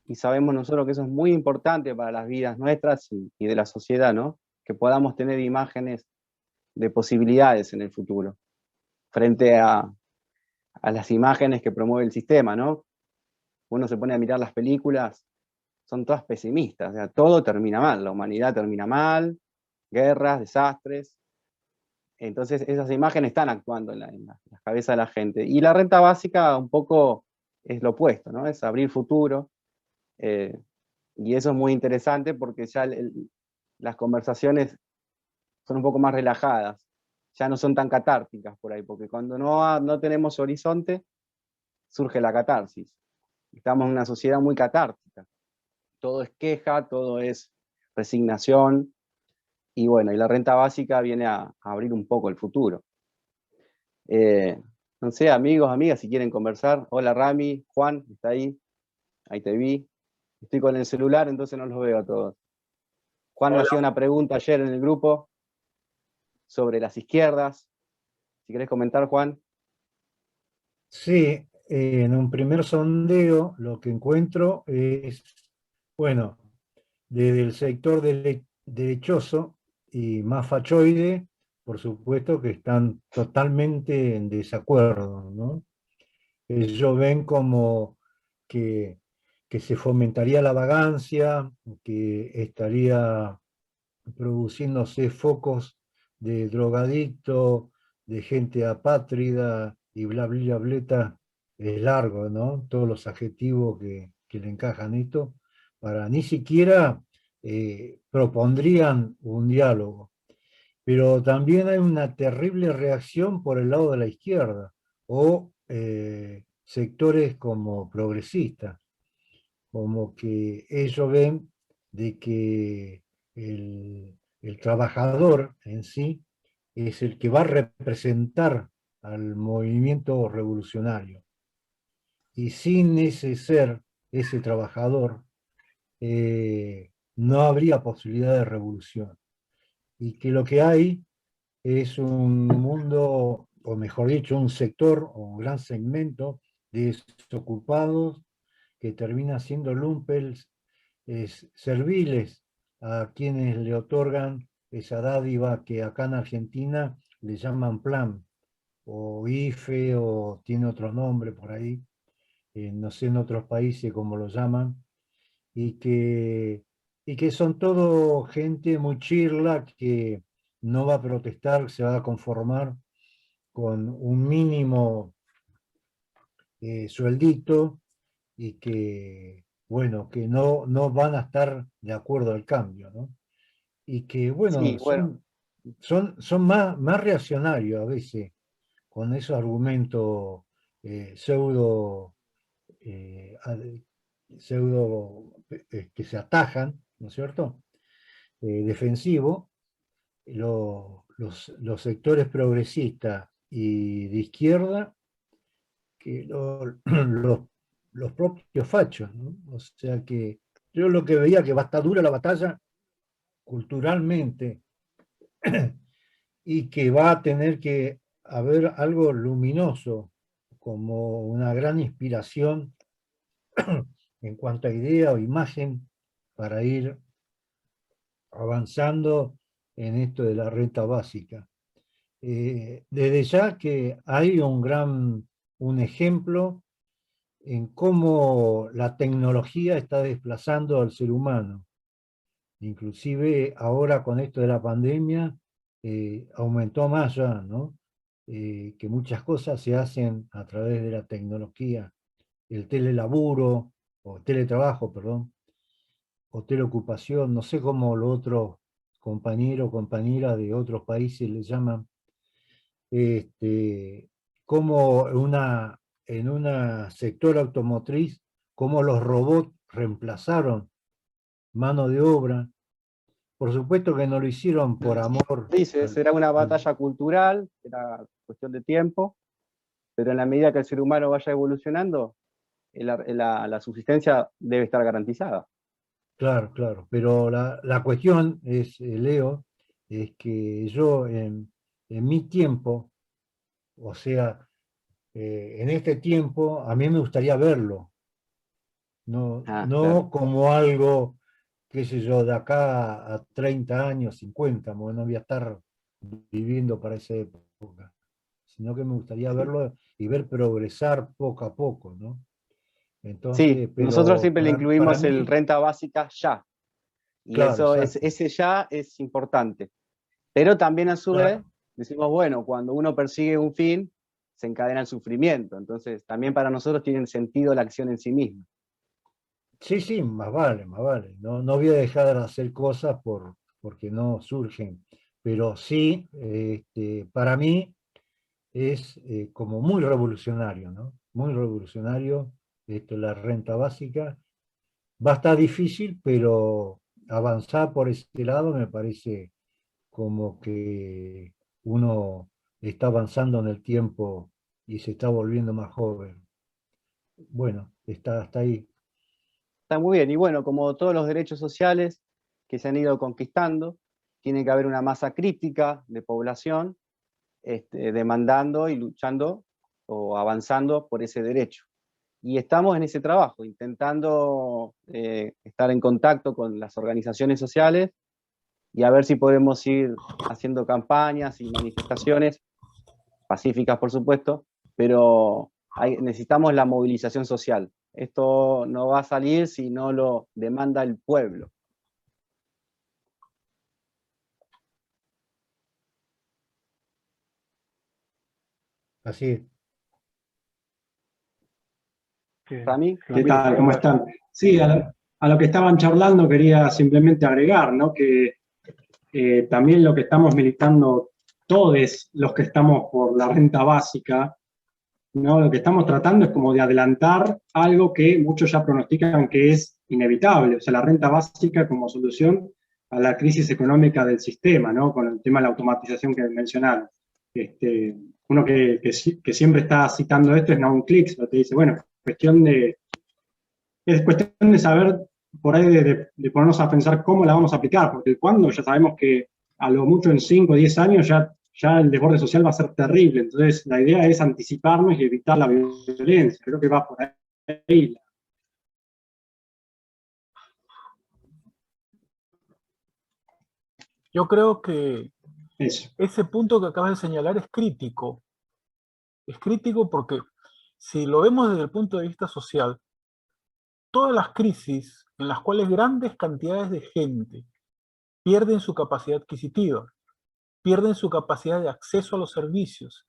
y sabemos nosotros que eso es muy importante para las vidas nuestras y de la sociedad, ¿no? Que podamos tener imágenes de posibilidades en el futuro frente a las imágenes que promueve el sistema, ¿no? Uno se pone a mirar las películas, son todas pesimistas, o sea, todo termina mal, la humanidad termina mal, guerras, desastres. Entonces esas imágenes están actuando en la cabeza de la gente. Y la renta básica un poco es lo opuesto, ¿no? Es abrir futuro. Y eso es muy interesante porque ya las conversaciones son un poco más relajadas, ya no son tan catárticas por ahí, porque cuando no tenemos horizonte, surge la catarsis. Estamos en una sociedad muy catártica. Todo es queja, todo es resignación, y bueno, y la renta básica viene a abrir un poco el futuro. No sé, amigos, amigas, si quieren conversar. Hola Rami, Juan, ¿está ahí? Ahí te vi. Estoy con el celular, entonces no los veo a todos. Juan me hacía una pregunta ayer en el grupo sobre las izquierdas. Si querés comentar, Juan. Sí, en un primer sondeo lo que encuentro es, bueno, desde el sector derechoso y más fachoide, por supuesto que están totalmente en desacuerdo, ¿no? Ellos ven como que, que se fomentaría la vagancia, que estaría produciéndose focos de drogadicto, de gente apátrida y bla, bla, bleta, es largo, ¿no? Todos los adjetivos que le encajan esto, para ni siquiera propondrían un diálogo. Pero también hay una terrible reacción por el lado de la izquierda, o sectores como progresistas, como que ellos ven de que el trabajador en sí es el que va a representar al movimiento revolucionario. Y sin ese ser, ese trabajador, no habría posibilidad de revolución. Y que lo que hay es un mundo, o mejor dicho, un sector o un gran segmento de desocupados que termina siendo lumpels serviles a quienes le otorgan esa dádiva que acá en Argentina le llaman plan, o IFE, o tiene otro nombre por ahí, no sé en otros países cómo lo llaman, y que son todo gente muy chirla que no va a protestar, se va a conformar con un mínimo sueldito, y que, bueno, que no van a estar de acuerdo al cambio, ¿no? Y que, bueno, Sí, bueno, son más reaccionarios a veces, con esos argumentos pseudo, que se atajan, ¿no es cierto? Defensivo, los sectores progresistas y de izquierda, que los propios fachos, ¿no? O sea que yo lo que veía que va a estar dura la batalla culturalmente, y que va a tener que haber algo luminoso, como una gran inspiración en cuanto a idea o imagen, para ir avanzando en esto de la renta básica. Desde ya que hay un ejemplo en cómo la tecnología está desplazando al ser humano. Inclusive ahora con esto de la pandemia, aumentó más ya, ¿no? Que muchas cosas se hacen a través de la tecnología. El telelaburo, o teletrabajo, perdón, o teleocupación, no sé cómo los otros compañeros o compañeras de otros países le llaman, como en una sector automotriz, cómo los robots reemplazaron mano de obra. Por supuesto que no lo hicieron por amor. dices, era una batalla cultural, era cuestión de tiempo, pero en la medida que el ser humano vaya evolucionando, la subsistencia debe estar garantizada. Claro, claro. Pero la cuestión es, Leo, es que yo en mi tiempo, o sea, en este tiempo, a mí me gustaría verlo, no Claro. como algo, qué sé yo, de acá a 30 años, 50, porque no voy a estar viviendo para esa época, sino que me gustaría Sí. verlo y ver progresar poco a poco, ¿no? Sí, Entonces, nosotros pero siempre le para incluimos el mí, renta básica ya, y claro, eso exacto, ese ya es importante. Pero también a su vez claro. decimos, bueno, cuando uno persigue un fin, se encadena el sufrimiento. Entonces, también para nosotros tiene sentido la acción en sí misma. Sí, sí, más vale, más vale. No voy a dejar de hacer cosas porque no surgen, pero sí, para mí es como muy revolucionario, ¿no? Muy revolucionario esto, la renta básica. Va a estar difícil, pero avanzar por ese lado me parece como que uno está avanzando en el tiempo y se está volviendo más joven. Bueno, está hasta ahí. Está muy bien. Y bueno, como todos los derechos sociales que se han ido conquistando, tiene que haber una masa crítica de población demandando y luchando o avanzando por ese derecho. Y estamos en ese trabajo, intentando estar en contacto con las organizaciones sociales y a ver si podemos ir haciendo campañas y manifestaciones, pacíficas por supuesto, pero necesitamos la movilización social. Esto no va a salir si no lo demanda el pueblo. Así es. Rami, ¿Qué tal? ¿Cómo están? Sí, a lo que estaban charlando quería simplemente agregar, ¿no? Que también lo que estamos militando todos los que estamos por la renta básica, ¿no? Lo que estamos tratando es como de adelantar algo que muchos ya pronostican que es inevitable, o sea, la renta básica como solución a la crisis económica del sistema, ¿no? Con el tema de la automatización que mencionaron. Uno que siempre está citando esto es Naum Clicks, lo que dice, bueno, es cuestión de saber por ahí de ponernos a pensar cómo la vamos a aplicar, porque el cuándo ya sabemos que a lo mucho en 5 o 10 años ya el desborde social va a ser terrible. Entonces la idea es anticiparnos y evitar la violencia. Creo que va por ahí. Yo creo que Eso. ese punto que acabas de señalar es crítico. Es crítico porque si lo vemos desde el punto de vista social, todas las crisis en las cuales grandes cantidades de gente pierden su capacidad adquisitiva, pierden su capacidad de acceso a los servicios,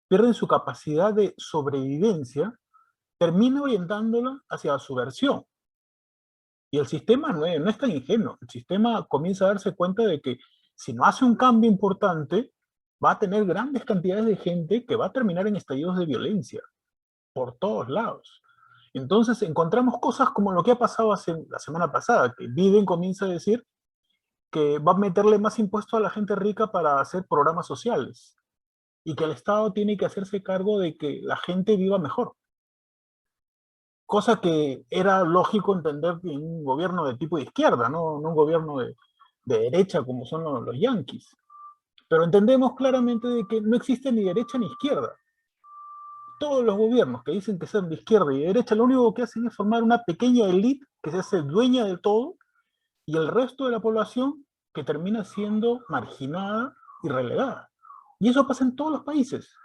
pierden su capacidad de sobrevivencia, termina orientándola hacia la subversión. Y el sistema no es tan ingenuo. El sistema comienza a darse cuenta de que si no hace un cambio importante, va a tener grandes cantidades de gente que va a terminar en estallidos de violencia por todos lados. Entonces encontramos cosas como lo que ha pasado la semana pasada, que Biden comienza a decir que va a meterle más impuestos a la gente rica para hacer programas sociales y que el Estado tiene que hacerse cargo de que la gente viva mejor. Cosa que era lógico entender en un gobierno de tipo de izquierda, no un gobierno de derecha como son los yanquis. Pero entendemos claramente de que no existe ni derecha ni izquierda. Todos los gobiernos que dicen que son de izquierda y de derecha, lo único que hacen es formar una pequeña élite que se hace dueña de todo y el resto de la población que termina siendo marginada y relegada. Y eso pasa en todos los países.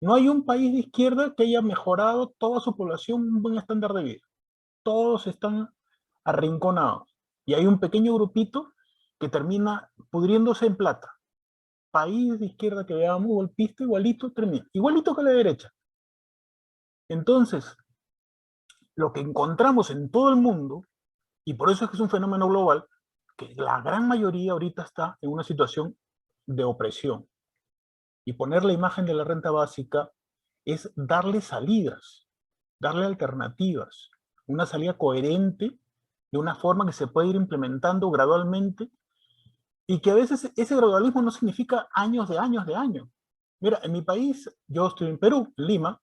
No hay un país de izquierda que haya mejorado toda su población un buen estándar de vida. Todos están arrinconados. Y hay un pequeño grupito que termina pudriéndose en plata. País de izquierda que veamos golpista, igualito termina. Igualito que la derecha. Entonces, lo que encontramos en todo el mundo, y por eso es que es un fenómeno global, que la gran mayoría ahorita está en una situación de opresión. Y poner la imagen de la renta básica es darle salidas, darle alternativas, una salida coherente, de una forma que se puede ir implementando gradualmente, y que a veces ese gradualismo no significa años de años de años. Mira, en mi país, yo estoy en Perú, Lima,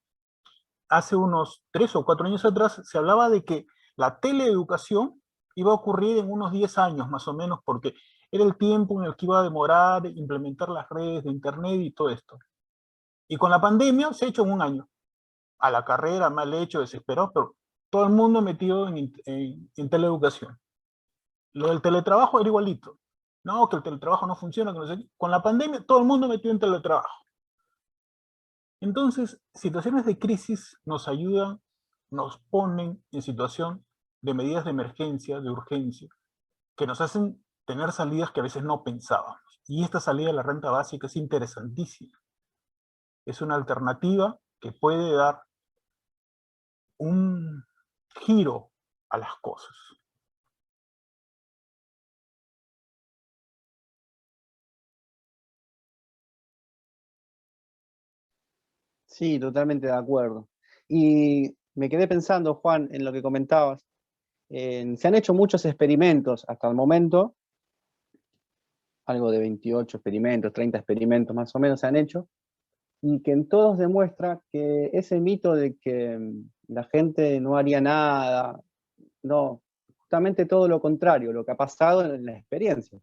hace unos 3 o 4 años atrás se hablaba de que la teleeducación iba a ocurrir en unos 10 años más o menos, porque era el tiempo en el que iba a demorar implementar las redes de internet y todo esto. Y con la pandemia se ha hecho en un año. A la carrera, mal hecho, desesperado, pero todo el mundo metido en teleeducación. Lo del teletrabajo era igualito. No, que el teletrabajo no funciona, que no sé qué. Con la pandemia todo el mundo metido en teletrabajo. Entonces, situaciones de crisis nos ayudan, nos ponen en situación de medidas de emergencia, de urgencia, que nos hacen tener salidas que a veces no pensábamos. Y esta salida de la renta básica es interesantísima. Es una alternativa que puede dar un giro a las cosas. Sí, totalmente de acuerdo. Y me quedé pensando, Juan, en lo que comentabas. Se han hecho muchos experimentos hasta el momento, algo de 28 experimentos, 30 experimentos más o menos se han hecho, y que en todos demuestra que ese mito de que la gente no haría nada, no, justamente todo lo contrario, lo que ha pasado en la experiencia.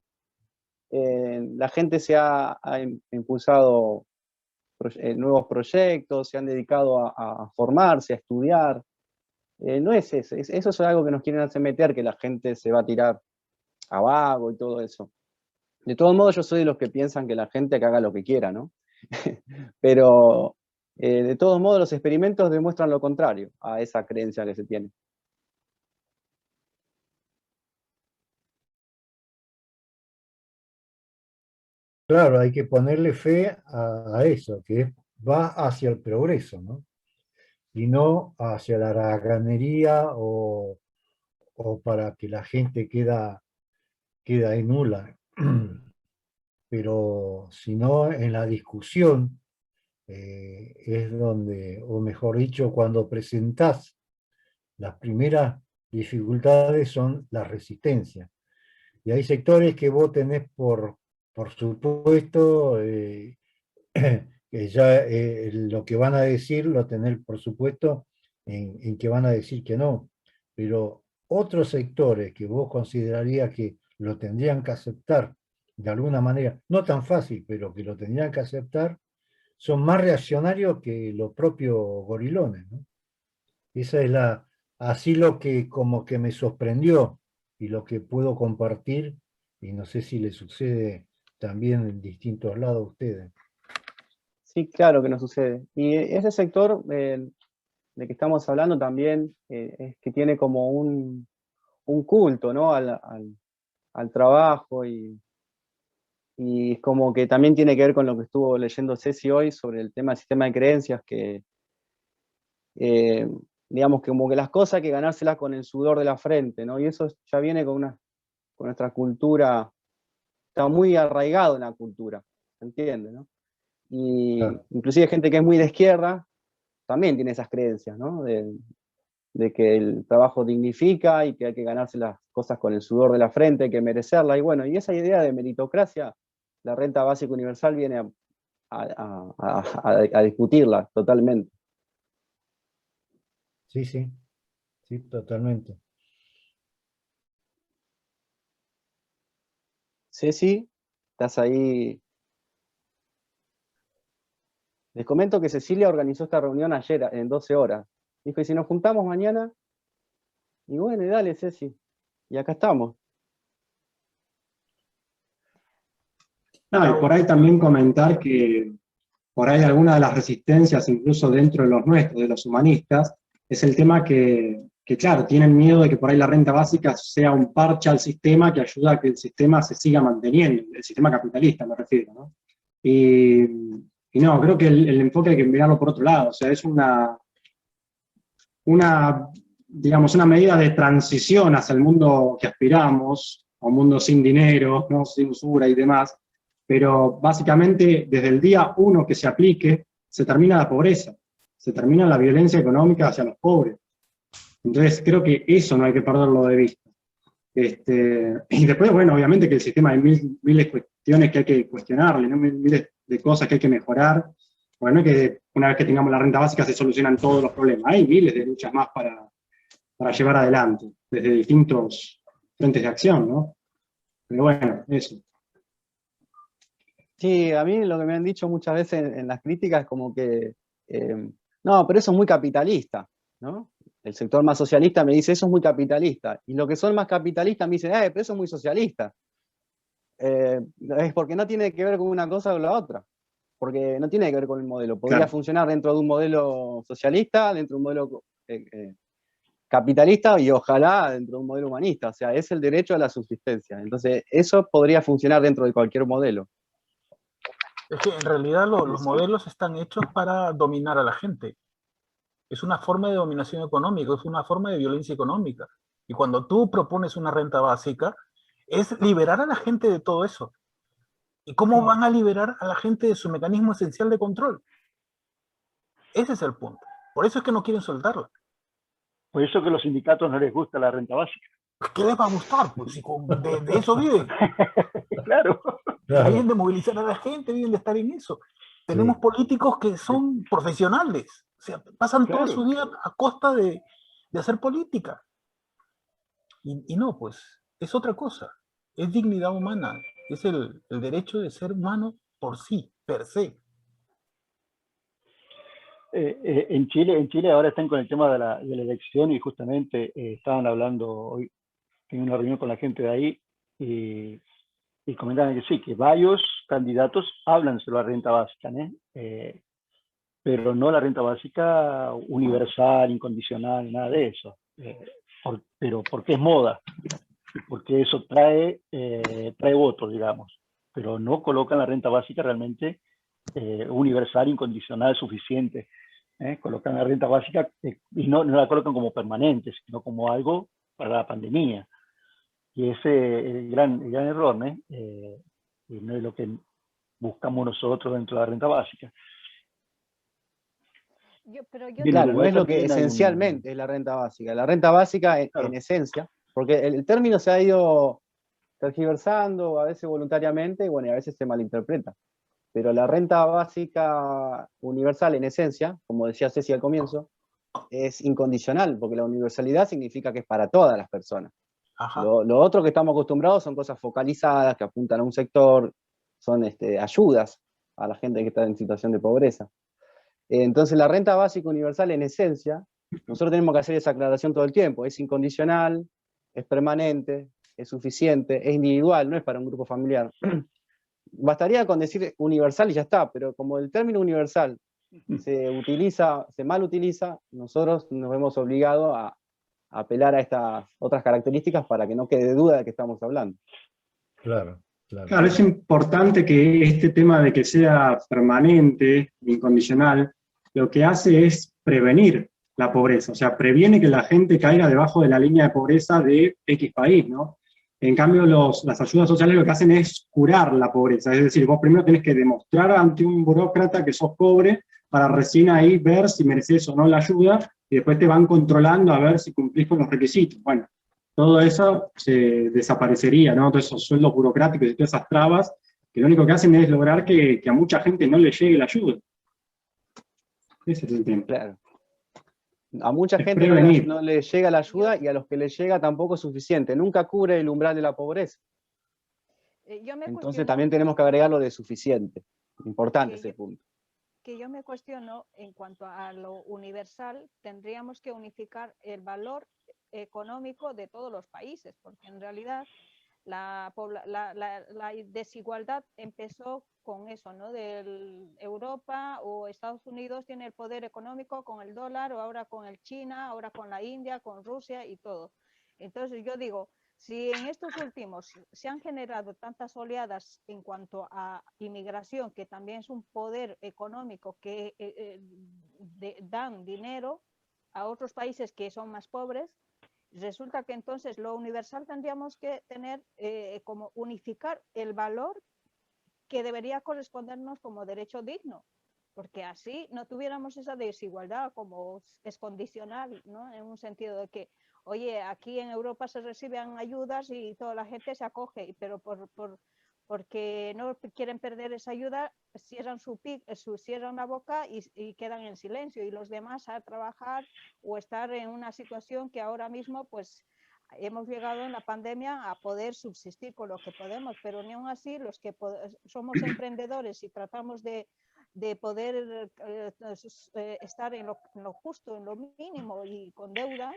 La gente ha impulsado nuevos proyectos, se han dedicado a formarse, a estudiar. No es eso, eso es algo que nos quieren hacer meter, que la gente se va a tirar a vago y todo eso. De todos modos, yo soy de los que piensan que la gente que haga lo que quiera, ¿no? Pero de todos modos los experimentos demuestran lo contrario a esa creencia que se tiene. Claro, hay que ponerle fe a eso, que va hacia el progreso, ¿no? Y no hacia la haraganería o para que la gente queda en nula. Pero si no, en la discusión es donde, o mejor dicho, cuando presentás las primeras dificultades son las resistencias. Y hay sectores que vos tenés por supuesto, que ya lo que van a decir lo tenés por supuesto en que van a decir que no. Pero otros sectores que vos considerarías que lo tendrían que aceptar de alguna manera, no tan fácil, pero que lo tendrían que aceptar, son más reaccionarios que los propios gorilones, ¿no? Esa es así lo que como que me sorprendió y lo que puedo compartir y no sé si le sucede también en distintos lados a ustedes. Sí, claro que nos sucede. Y ese sector de que estamos hablando también es que tiene como un culto, ¿no? al trabajo y es como que también tiene que ver con lo que estuvo leyendo Ceci hoy sobre el tema del sistema de creencias, que digamos que como que las cosas hay que ganárselas con el sudor de la frente, ¿no? Y eso ya viene con nuestra cultura, está muy arraigado en la cultura, ¿se entiende, no? Y Claro. inclusive gente que es muy de izquierda también tiene esas creencias, ¿no? De que el trabajo dignifica y que hay que ganarse las cosas con el sudor de la frente, hay que merecerla. Y bueno, y esa idea de meritocracia, la renta básica universal viene a discutirla totalmente. Sí, sí, sí, totalmente. Ceci, ¿estás ahí? Les comento que Cecilia organizó esta reunión ayer en 12 horas. Dijo, ¿y si nos juntamos mañana? Y bueno, y dale, Ceci. Y acá estamos. No, y por ahí también comentar que por ahí alguna de las resistencias, incluso dentro de los nuestros, de los humanistas, es el tema que claro, tienen miedo de que por ahí la renta básica sea un parche al sistema que ayuda a que el sistema se siga manteniendo, el sistema capitalista me refiero, ¿no? Y no, creo que el enfoque hay que mirarlo por otro lado, o sea, es digamos, una medida de transición hacia el mundo que aspiramos, a un mundo sin dinero, ¿no? Sin usura y demás, pero básicamente desde el día uno que se aplique, se termina la pobreza, se termina la violencia económica hacia los pobres. Entonces creo que eso no hay que perderlo de vista. Y después, bueno, obviamente que el sistema hay miles de cuestiones que hay que cuestionarle, ¿no? Miles de cosas que hay que mejorar. Bueno, no es que una vez que tengamos la renta básica se solucionan todos los problemas. Hay miles de luchas más para llevar adelante, desde distintos frentes de acción, ¿no? Pero bueno, eso. Sí, a mí lo que me han dicho muchas veces en las críticas es como que, no, pero eso es muy capitalista, ¿no? El sector más socialista me dice, eso es muy capitalista. Y los que son más capitalistas me dicen, pero eso es muy socialista. Es porque no tiene que ver con una cosa o la otra. Porque no tiene que ver con el modelo. Podría Claro. funcionar dentro de un modelo socialista, dentro de un modelo capitalista y ojalá dentro de un modelo humanista. O sea, es el derecho a la subsistencia. Entonces, eso podría funcionar dentro de cualquier modelo. Es que en realidad los modelos están hechos para dominar a la gente. Es una forma de dominación económica, es una forma de violencia económica. Y cuando tú propones una renta básica, es liberar a la gente de todo eso. ¿Y cómo van a liberar a la gente de su mecanismo esencial de control? Ese es el punto. Por eso es que no quieren soltarla. Por eso que a los sindicatos no les gusta la renta básica. ¿Qué les va a gustar? Pues si de eso viven. Claro. Viven de movilizar a la gente, viven de estar en eso. Tenemos políticos que son profesionales. O sea, pasan toda su vida a costa de hacer política. Y no, pues, es otra cosa. Es dignidad humana. Es el derecho de ser humano por sí, per se. En Chile ahora están con el tema de la elección y justamente estaban hablando hoy, en una reunión con la gente de ahí, y comentaban que sí, que varios candidatos hablan sobre la renta básica, ¿no? Pero no la renta básica universal, incondicional, nada de eso. Pero porque es moda, porque eso trae votos, digamos, pero no colocan la renta básica realmente universal, incondicional, suficiente. Colocan la renta básica y no la colocan como permanente, sino como algo para la pandemia. Y ese es el gran error, ¿no? Y no es lo que buscamos nosotros dentro de la renta básica. Claro, no es lo que esencialmente es la renta básica. La renta básica en esencia, porque el término se ha ido tergiversando, a veces voluntariamente, y bueno, y a veces se malinterpreta. Pero la renta básica universal en esencia, como decía Ceci al comienzo, es incondicional, porque la universalidad significa que es para todas las personas. Lo otro que estamos acostumbrados son cosas focalizadas, que apuntan a un sector, son ayudas a la gente que está en situación de pobreza. Entonces la renta básica universal en esencia, nosotros tenemos que hacer esa aclaración todo el tiempo, es incondicional, es permanente, es suficiente, es individual, no es para un grupo familiar. Bastaría con decir universal y ya está, pero como el término universal se mal utiliza, nosotros nos vemos obligados a apelar a estas otras características para que no quede duda de que estamos hablando. Claro, claro. Claro, es importante que este tema de que sea permanente, incondicional, lo que hace es prevenir la pobreza, o sea, previene que la gente caiga debajo de la línea de pobreza de X país, ¿no? En cambio, las ayudas sociales lo que hacen es curar la pobreza, es decir, vos primero tenés que demostrar ante un burócrata que sos pobre para recién ahí ver si mereces o no la ayuda, y después te van controlando a ver si cumplís con los requisitos. Bueno, todo eso se desaparecería, ¿no? Todos esos sueldos burocráticos y todas esas trabas, que lo único que hacen es lograr que a mucha gente no le llegue la ayuda. Ese es el tema. Claro. A mucha Es gente prevenir. no le llega la ayuda y a los que les llega tampoco es suficiente. Nunca cubre el umbral de la pobreza. Yo me Entonces cuestiono también tenemos que agregar lo de suficiente. Importante ese punto. que yo me cuestiono en cuanto a lo universal, tendríamos que unificar el valor económico de todos los países, porque en realidad la desigualdad empezó con eso, ¿no? Europa o Estados Unidos tiene el poder económico con el dólar, o ahora con el China, ahora con la India, con Rusia y todo. Entonces yo digo, si en estos últimos se han generado tantas oleadas en cuanto a inmigración, que también es un poder económico que dan dinero a otros países que son más pobres, resulta que entonces lo universal tendríamos que tener como unificar el valor que debería correspondernos como derecho digno, porque así no tuviéramos esa desigualdad como es condicional, ¿no? En un sentido de que, oye, aquí en Europa se reciben ayudas y toda la gente se acoge, pero porque no quieren perder esa ayuda, cierran cierran la boca y quedan en silencio, y los demás a trabajar o estar en una situación que ahora mismo pues hemos llegado en la pandemia a poder subsistir con lo que podemos, pero ni aún así los que somos emprendedores y tratamos de poder estar en lo justo, en lo mínimo y con deudas,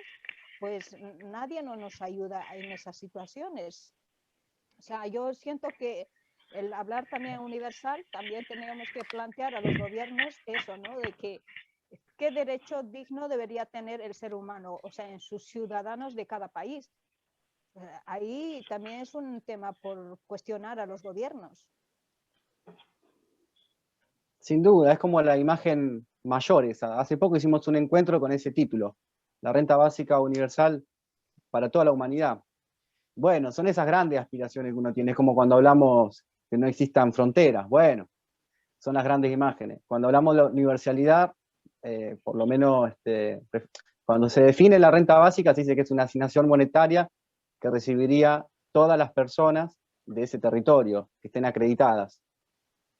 pues nadie nos ayuda en esas situaciones. O sea, yo siento que el hablar también universal, también tenemos que plantear a los gobiernos eso, ¿no? De que qué derecho digno debería tener el ser humano, o sea, en sus ciudadanos de cada país. Ahí también es un tema por cuestionar a los gobiernos. Sin duda, es como la imagen mayor esa. Hace poco hicimos un encuentro con ese título, la renta básica universal para toda la humanidad. Bueno, son esas grandes aspiraciones que uno tiene, es como cuando hablamos que no existan fronteras. Bueno, son las grandes imágenes. Cuando hablamos de la universalidad, por lo menos cuando se define la renta básica, se dice que es una asignación monetaria que recibiría todas las personas de ese territorio que estén acreditadas.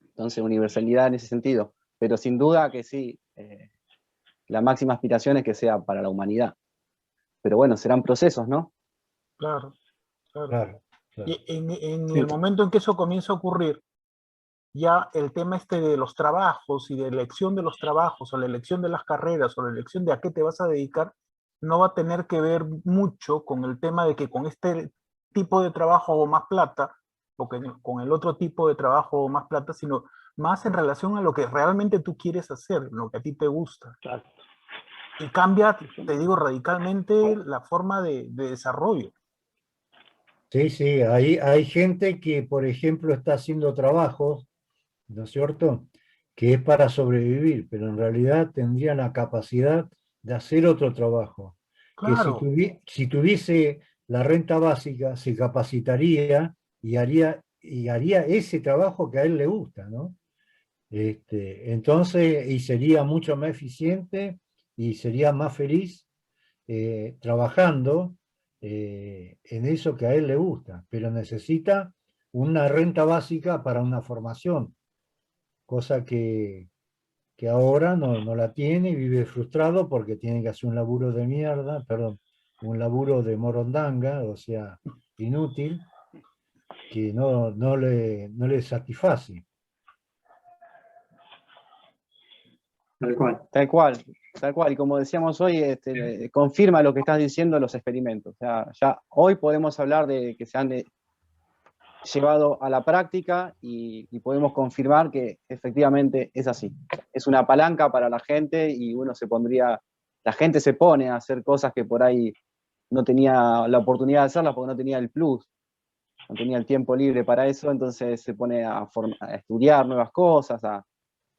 Entonces, universalidad en ese sentido. Pero sin duda que sí, la máxima aspiración es que sea para la humanidad. Pero bueno, serán procesos, ¿no? Claro, claro. Claro, claro. Y en el momento en que eso comienza a ocurrir, ya el tema de los trabajos y de elección de los trabajos, o la elección de las carreras, o la elección de a qué te vas a dedicar, no va a tener que ver mucho con el tema de que con este tipo de trabajo hago más plata, o que con el otro tipo de trabajo hago más plata, sino más en relación a lo que realmente tú quieres hacer, lo que a ti te gusta. Claro. Y cambia, te digo, radicalmente la forma de desarrollo. Sí, sí, hay gente que, por ejemplo, está haciendo trabajos, ¿no es cierto?, que es para sobrevivir, pero en realidad tendría la capacidad de hacer otro trabajo. Que Claro. si tuviese la renta básica, se capacitaría y haría ese trabajo que a él le gusta, ¿no? Entonces, y sería mucho más eficiente y sería más feliz trabajando en eso que a él le gusta, pero necesita una renta básica para una formación, cosa que ahora no la tiene y vive frustrado porque tiene que hacer un laburo de mierda, perdón, un laburo de morondanga, o sea, inútil, que no le satisface. Tal cual. Tal cual, tal cual. Y como decíamos hoy, confirma lo que estás diciendo los experimentos. O sea, ya hoy podemos hablar de que se han llevado a la práctica y podemos confirmar que efectivamente es así. Es una palanca para la gente y la gente se pone a hacer cosas que por ahí no tenía la oportunidad de hacerlas porque no tenía el plus, no tenía el tiempo libre para eso, entonces se pone a estudiar nuevas cosas,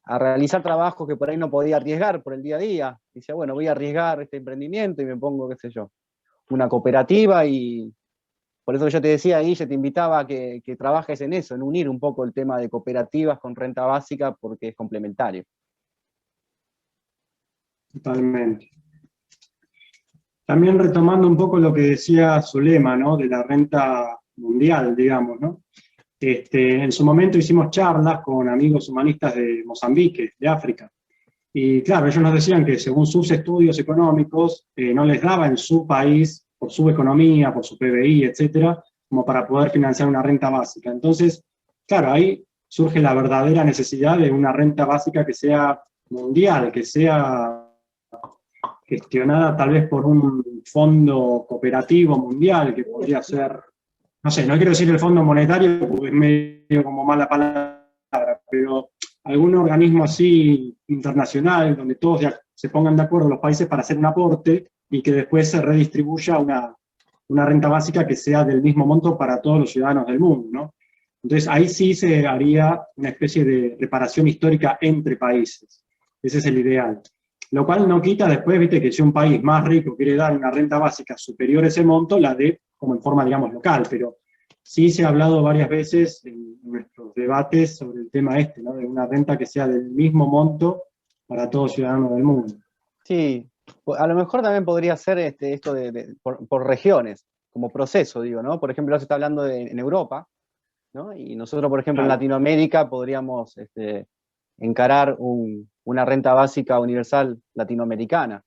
a realizar trabajos que por ahí no podía arriesgar por el día a día. Dice, bueno, voy a arriesgar este emprendimiento y me pongo, qué sé yo, una cooperativa y por eso yo te decía, Guille, te invitaba a que trabajes en eso, en unir un poco el tema de cooperativas con renta básica porque es complementario. Totalmente. También retomando un poco lo que decía Zulema, ¿no? De la renta mundial, digamos, ¿no? En su momento hicimos charlas con amigos humanistas de Mozambique, de África. Y claro, ellos nos decían que según sus estudios económicos, no les daba en su país, por su economía, por su PBI, etcétera, como para poder financiar una renta básica. Entonces, claro, ahí surge la verdadera necesidad de una renta básica que sea mundial, que sea gestionada tal vez por un fondo cooperativo mundial, que podría ser, no sé, no quiero decir el Fondo Monetario, porque es medio como mala palabra, pero algún organismo así internacional, donde todos se pongan de acuerdo los países para hacer un aporte y que después se redistribuya una renta básica que sea del mismo monto para todos los ciudadanos del mundo, ¿no? Entonces ahí sí se haría una especie de reparación histórica entre países. Ese es el ideal. Lo cual no quita después, viste, que si un país más rico quiere dar una renta básica superior a ese monto, la dé como en forma, digamos, local, pero sí se ha hablado varias veces en nuestros debates sobre el tema ¿no? De una renta que sea del mismo monto para todos ciudadanos del mundo. Sí, a lo mejor también podría ser esto por regiones, como proceso, digo, ¿no? Por ejemplo, se está hablando en Europa, ¿no? Y nosotros, por ejemplo, Claro. en Latinoamérica podríamos encarar una renta básica universal latinoamericana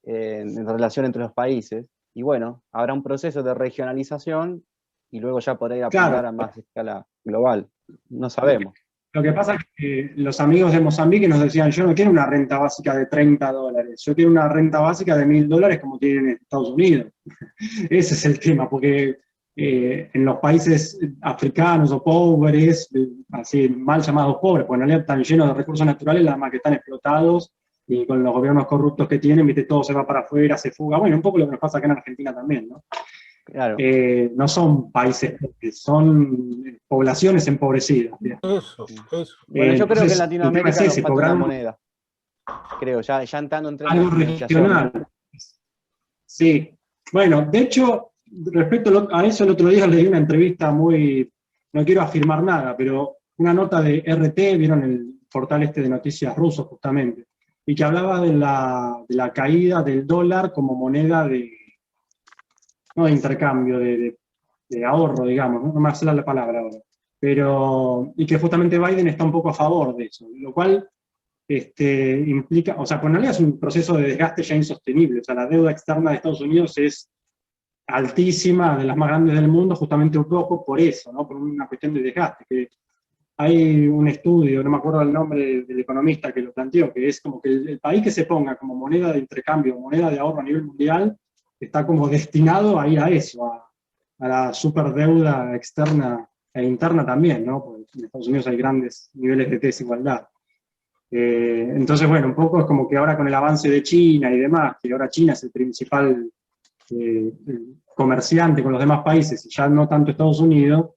en relación entre los países. Y bueno, habrá un proceso de regionalización y luego ya poder apuntar Claro. a más escala global. No sabemos. Lo que pasa es que los amigos de Mozambique nos decían, yo no quiero una renta básica de $30, yo quiero una renta básica de $1000 como tienen en Estados Unidos. Ese es el tema, porque en los países africanos o pobres, así mal llamados pobres, porque en realidad están llenos de recursos naturales, nada más que están explotados, y con los gobiernos corruptos que tienen, viste, todo se va para afuera, se fuga. Bueno, un poco lo que nos pasa acá en Argentina también, ¿no? Claro. No son países pobres, son poblaciones empobrecidas. Eso. Bueno, yo creo que en Entonces, Latinoamérica el tema es nos ese, falta cobrar una moneda. Creo, ya entrando en algo regional. Sí. Bueno, de hecho, respecto a eso, el otro día leí una entrevista no quiero afirmar nada, pero una nota de RT, vieron el portal de noticias ruso justamente, y que hablaba de la caída del dólar como moneda no de intercambio, de ahorro, digamos, no me sale la palabra ahora, y que justamente Biden está un poco a favor de eso, lo cual implica, o sea, por realidad es un proceso de desgaste ya insostenible, o sea, la deuda externa de Estados Unidos es altísima, de las más grandes del mundo, justamente un poco por eso, ¿no? Por una cuestión de desgaste, que hay un estudio, no me acuerdo el nombre del economista que lo planteó, que es como que el país que se ponga como moneda de intercambio, moneda de ahorro a nivel mundial, está como destinado a ir a eso, a la superdeuda externa e interna también, ¿no? Porque en Estados Unidos hay grandes niveles de desigualdad. Entonces, bueno, un poco es como que ahora con el avance de China y demás, que ahora China es el principal comerciante con los demás países, y ya no tanto Estados Unidos,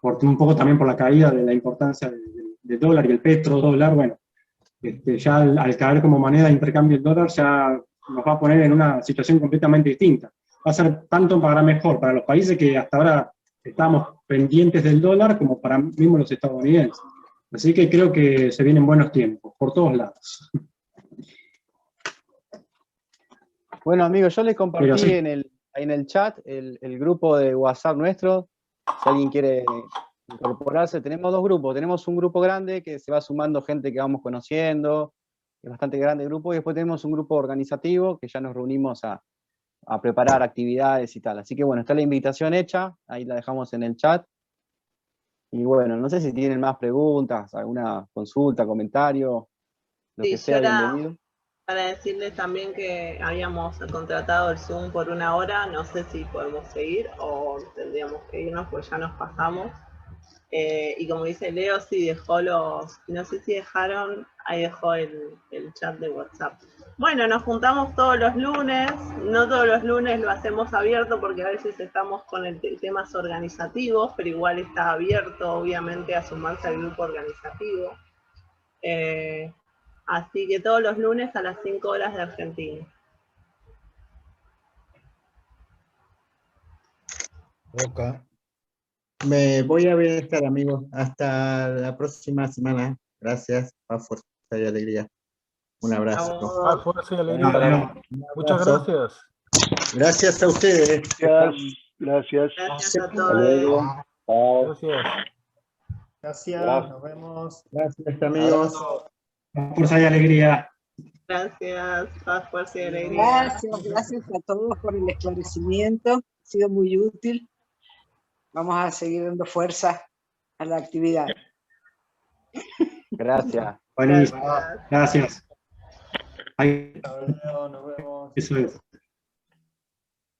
un poco también por la caída de la importancia del dólar y el petrodólar, bueno, ya al caer como moneda de intercambio el dólar ya nos va a poner en una situación completamente distinta. Va a ser tanto para mejor para los países que hasta ahora estamos pendientes del dólar como para mismo los estadounidenses. Así que creo que se vienen buenos tiempos, por todos lados. Bueno, amigos, yo les compartí Sí. en el chat el grupo de WhatsApp nuestro. Si alguien quiere incorporarse, tenemos dos grupos. Tenemos un grupo grande que se va sumando gente que vamos conociendo, es bastante grande el grupo, y después tenemos un grupo organizativo que ya nos reunimos a preparar actividades y tal. Así que bueno, está la invitación hecha, ahí la dejamos en el chat. Y bueno, no sé si tienen más preguntas, alguna consulta, comentario. lo Sí, que sea, yo era- bienvenido. Para decirles también que habíamos contratado el Zoom por 1 hora, no sé si podemos seguir o tendríamos que irnos, pues ya nos pasamos. Y como dice Leo, sí dejó no sé si dejaron, ahí dejó el chat de WhatsApp. Bueno, nos juntamos todos los lunes, no todos los lunes lo hacemos abierto porque a veces estamos con temas organizativos, pero igual está abierto obviamente a sumarse al grupo organizativo. Así que todos los lunes a las 5 horas de Argentina. Ok. Me voy a bienestar, amigos. Hasta la próxima semana. Gracias. Paz, fuerza y alegría. Un abrazo. Paz, fuerza y alegría. Muchas abrazo. gracias. Gracias a ustedes. Gracias. Gracias a Hasta todos. luego. Chao. Gracias. Gracias, nos vemos. Gracias, amigos. Fuerza y alegría. Gracias, paz, fuerza y alegría. Gracias a todos por el esclarecimiento. Ha sido muy útil. Vamos a seguir dando fuerza a la actividad. Gracias. Buenísimo. Gracias. Hasta luego, nos vemos. Eso es.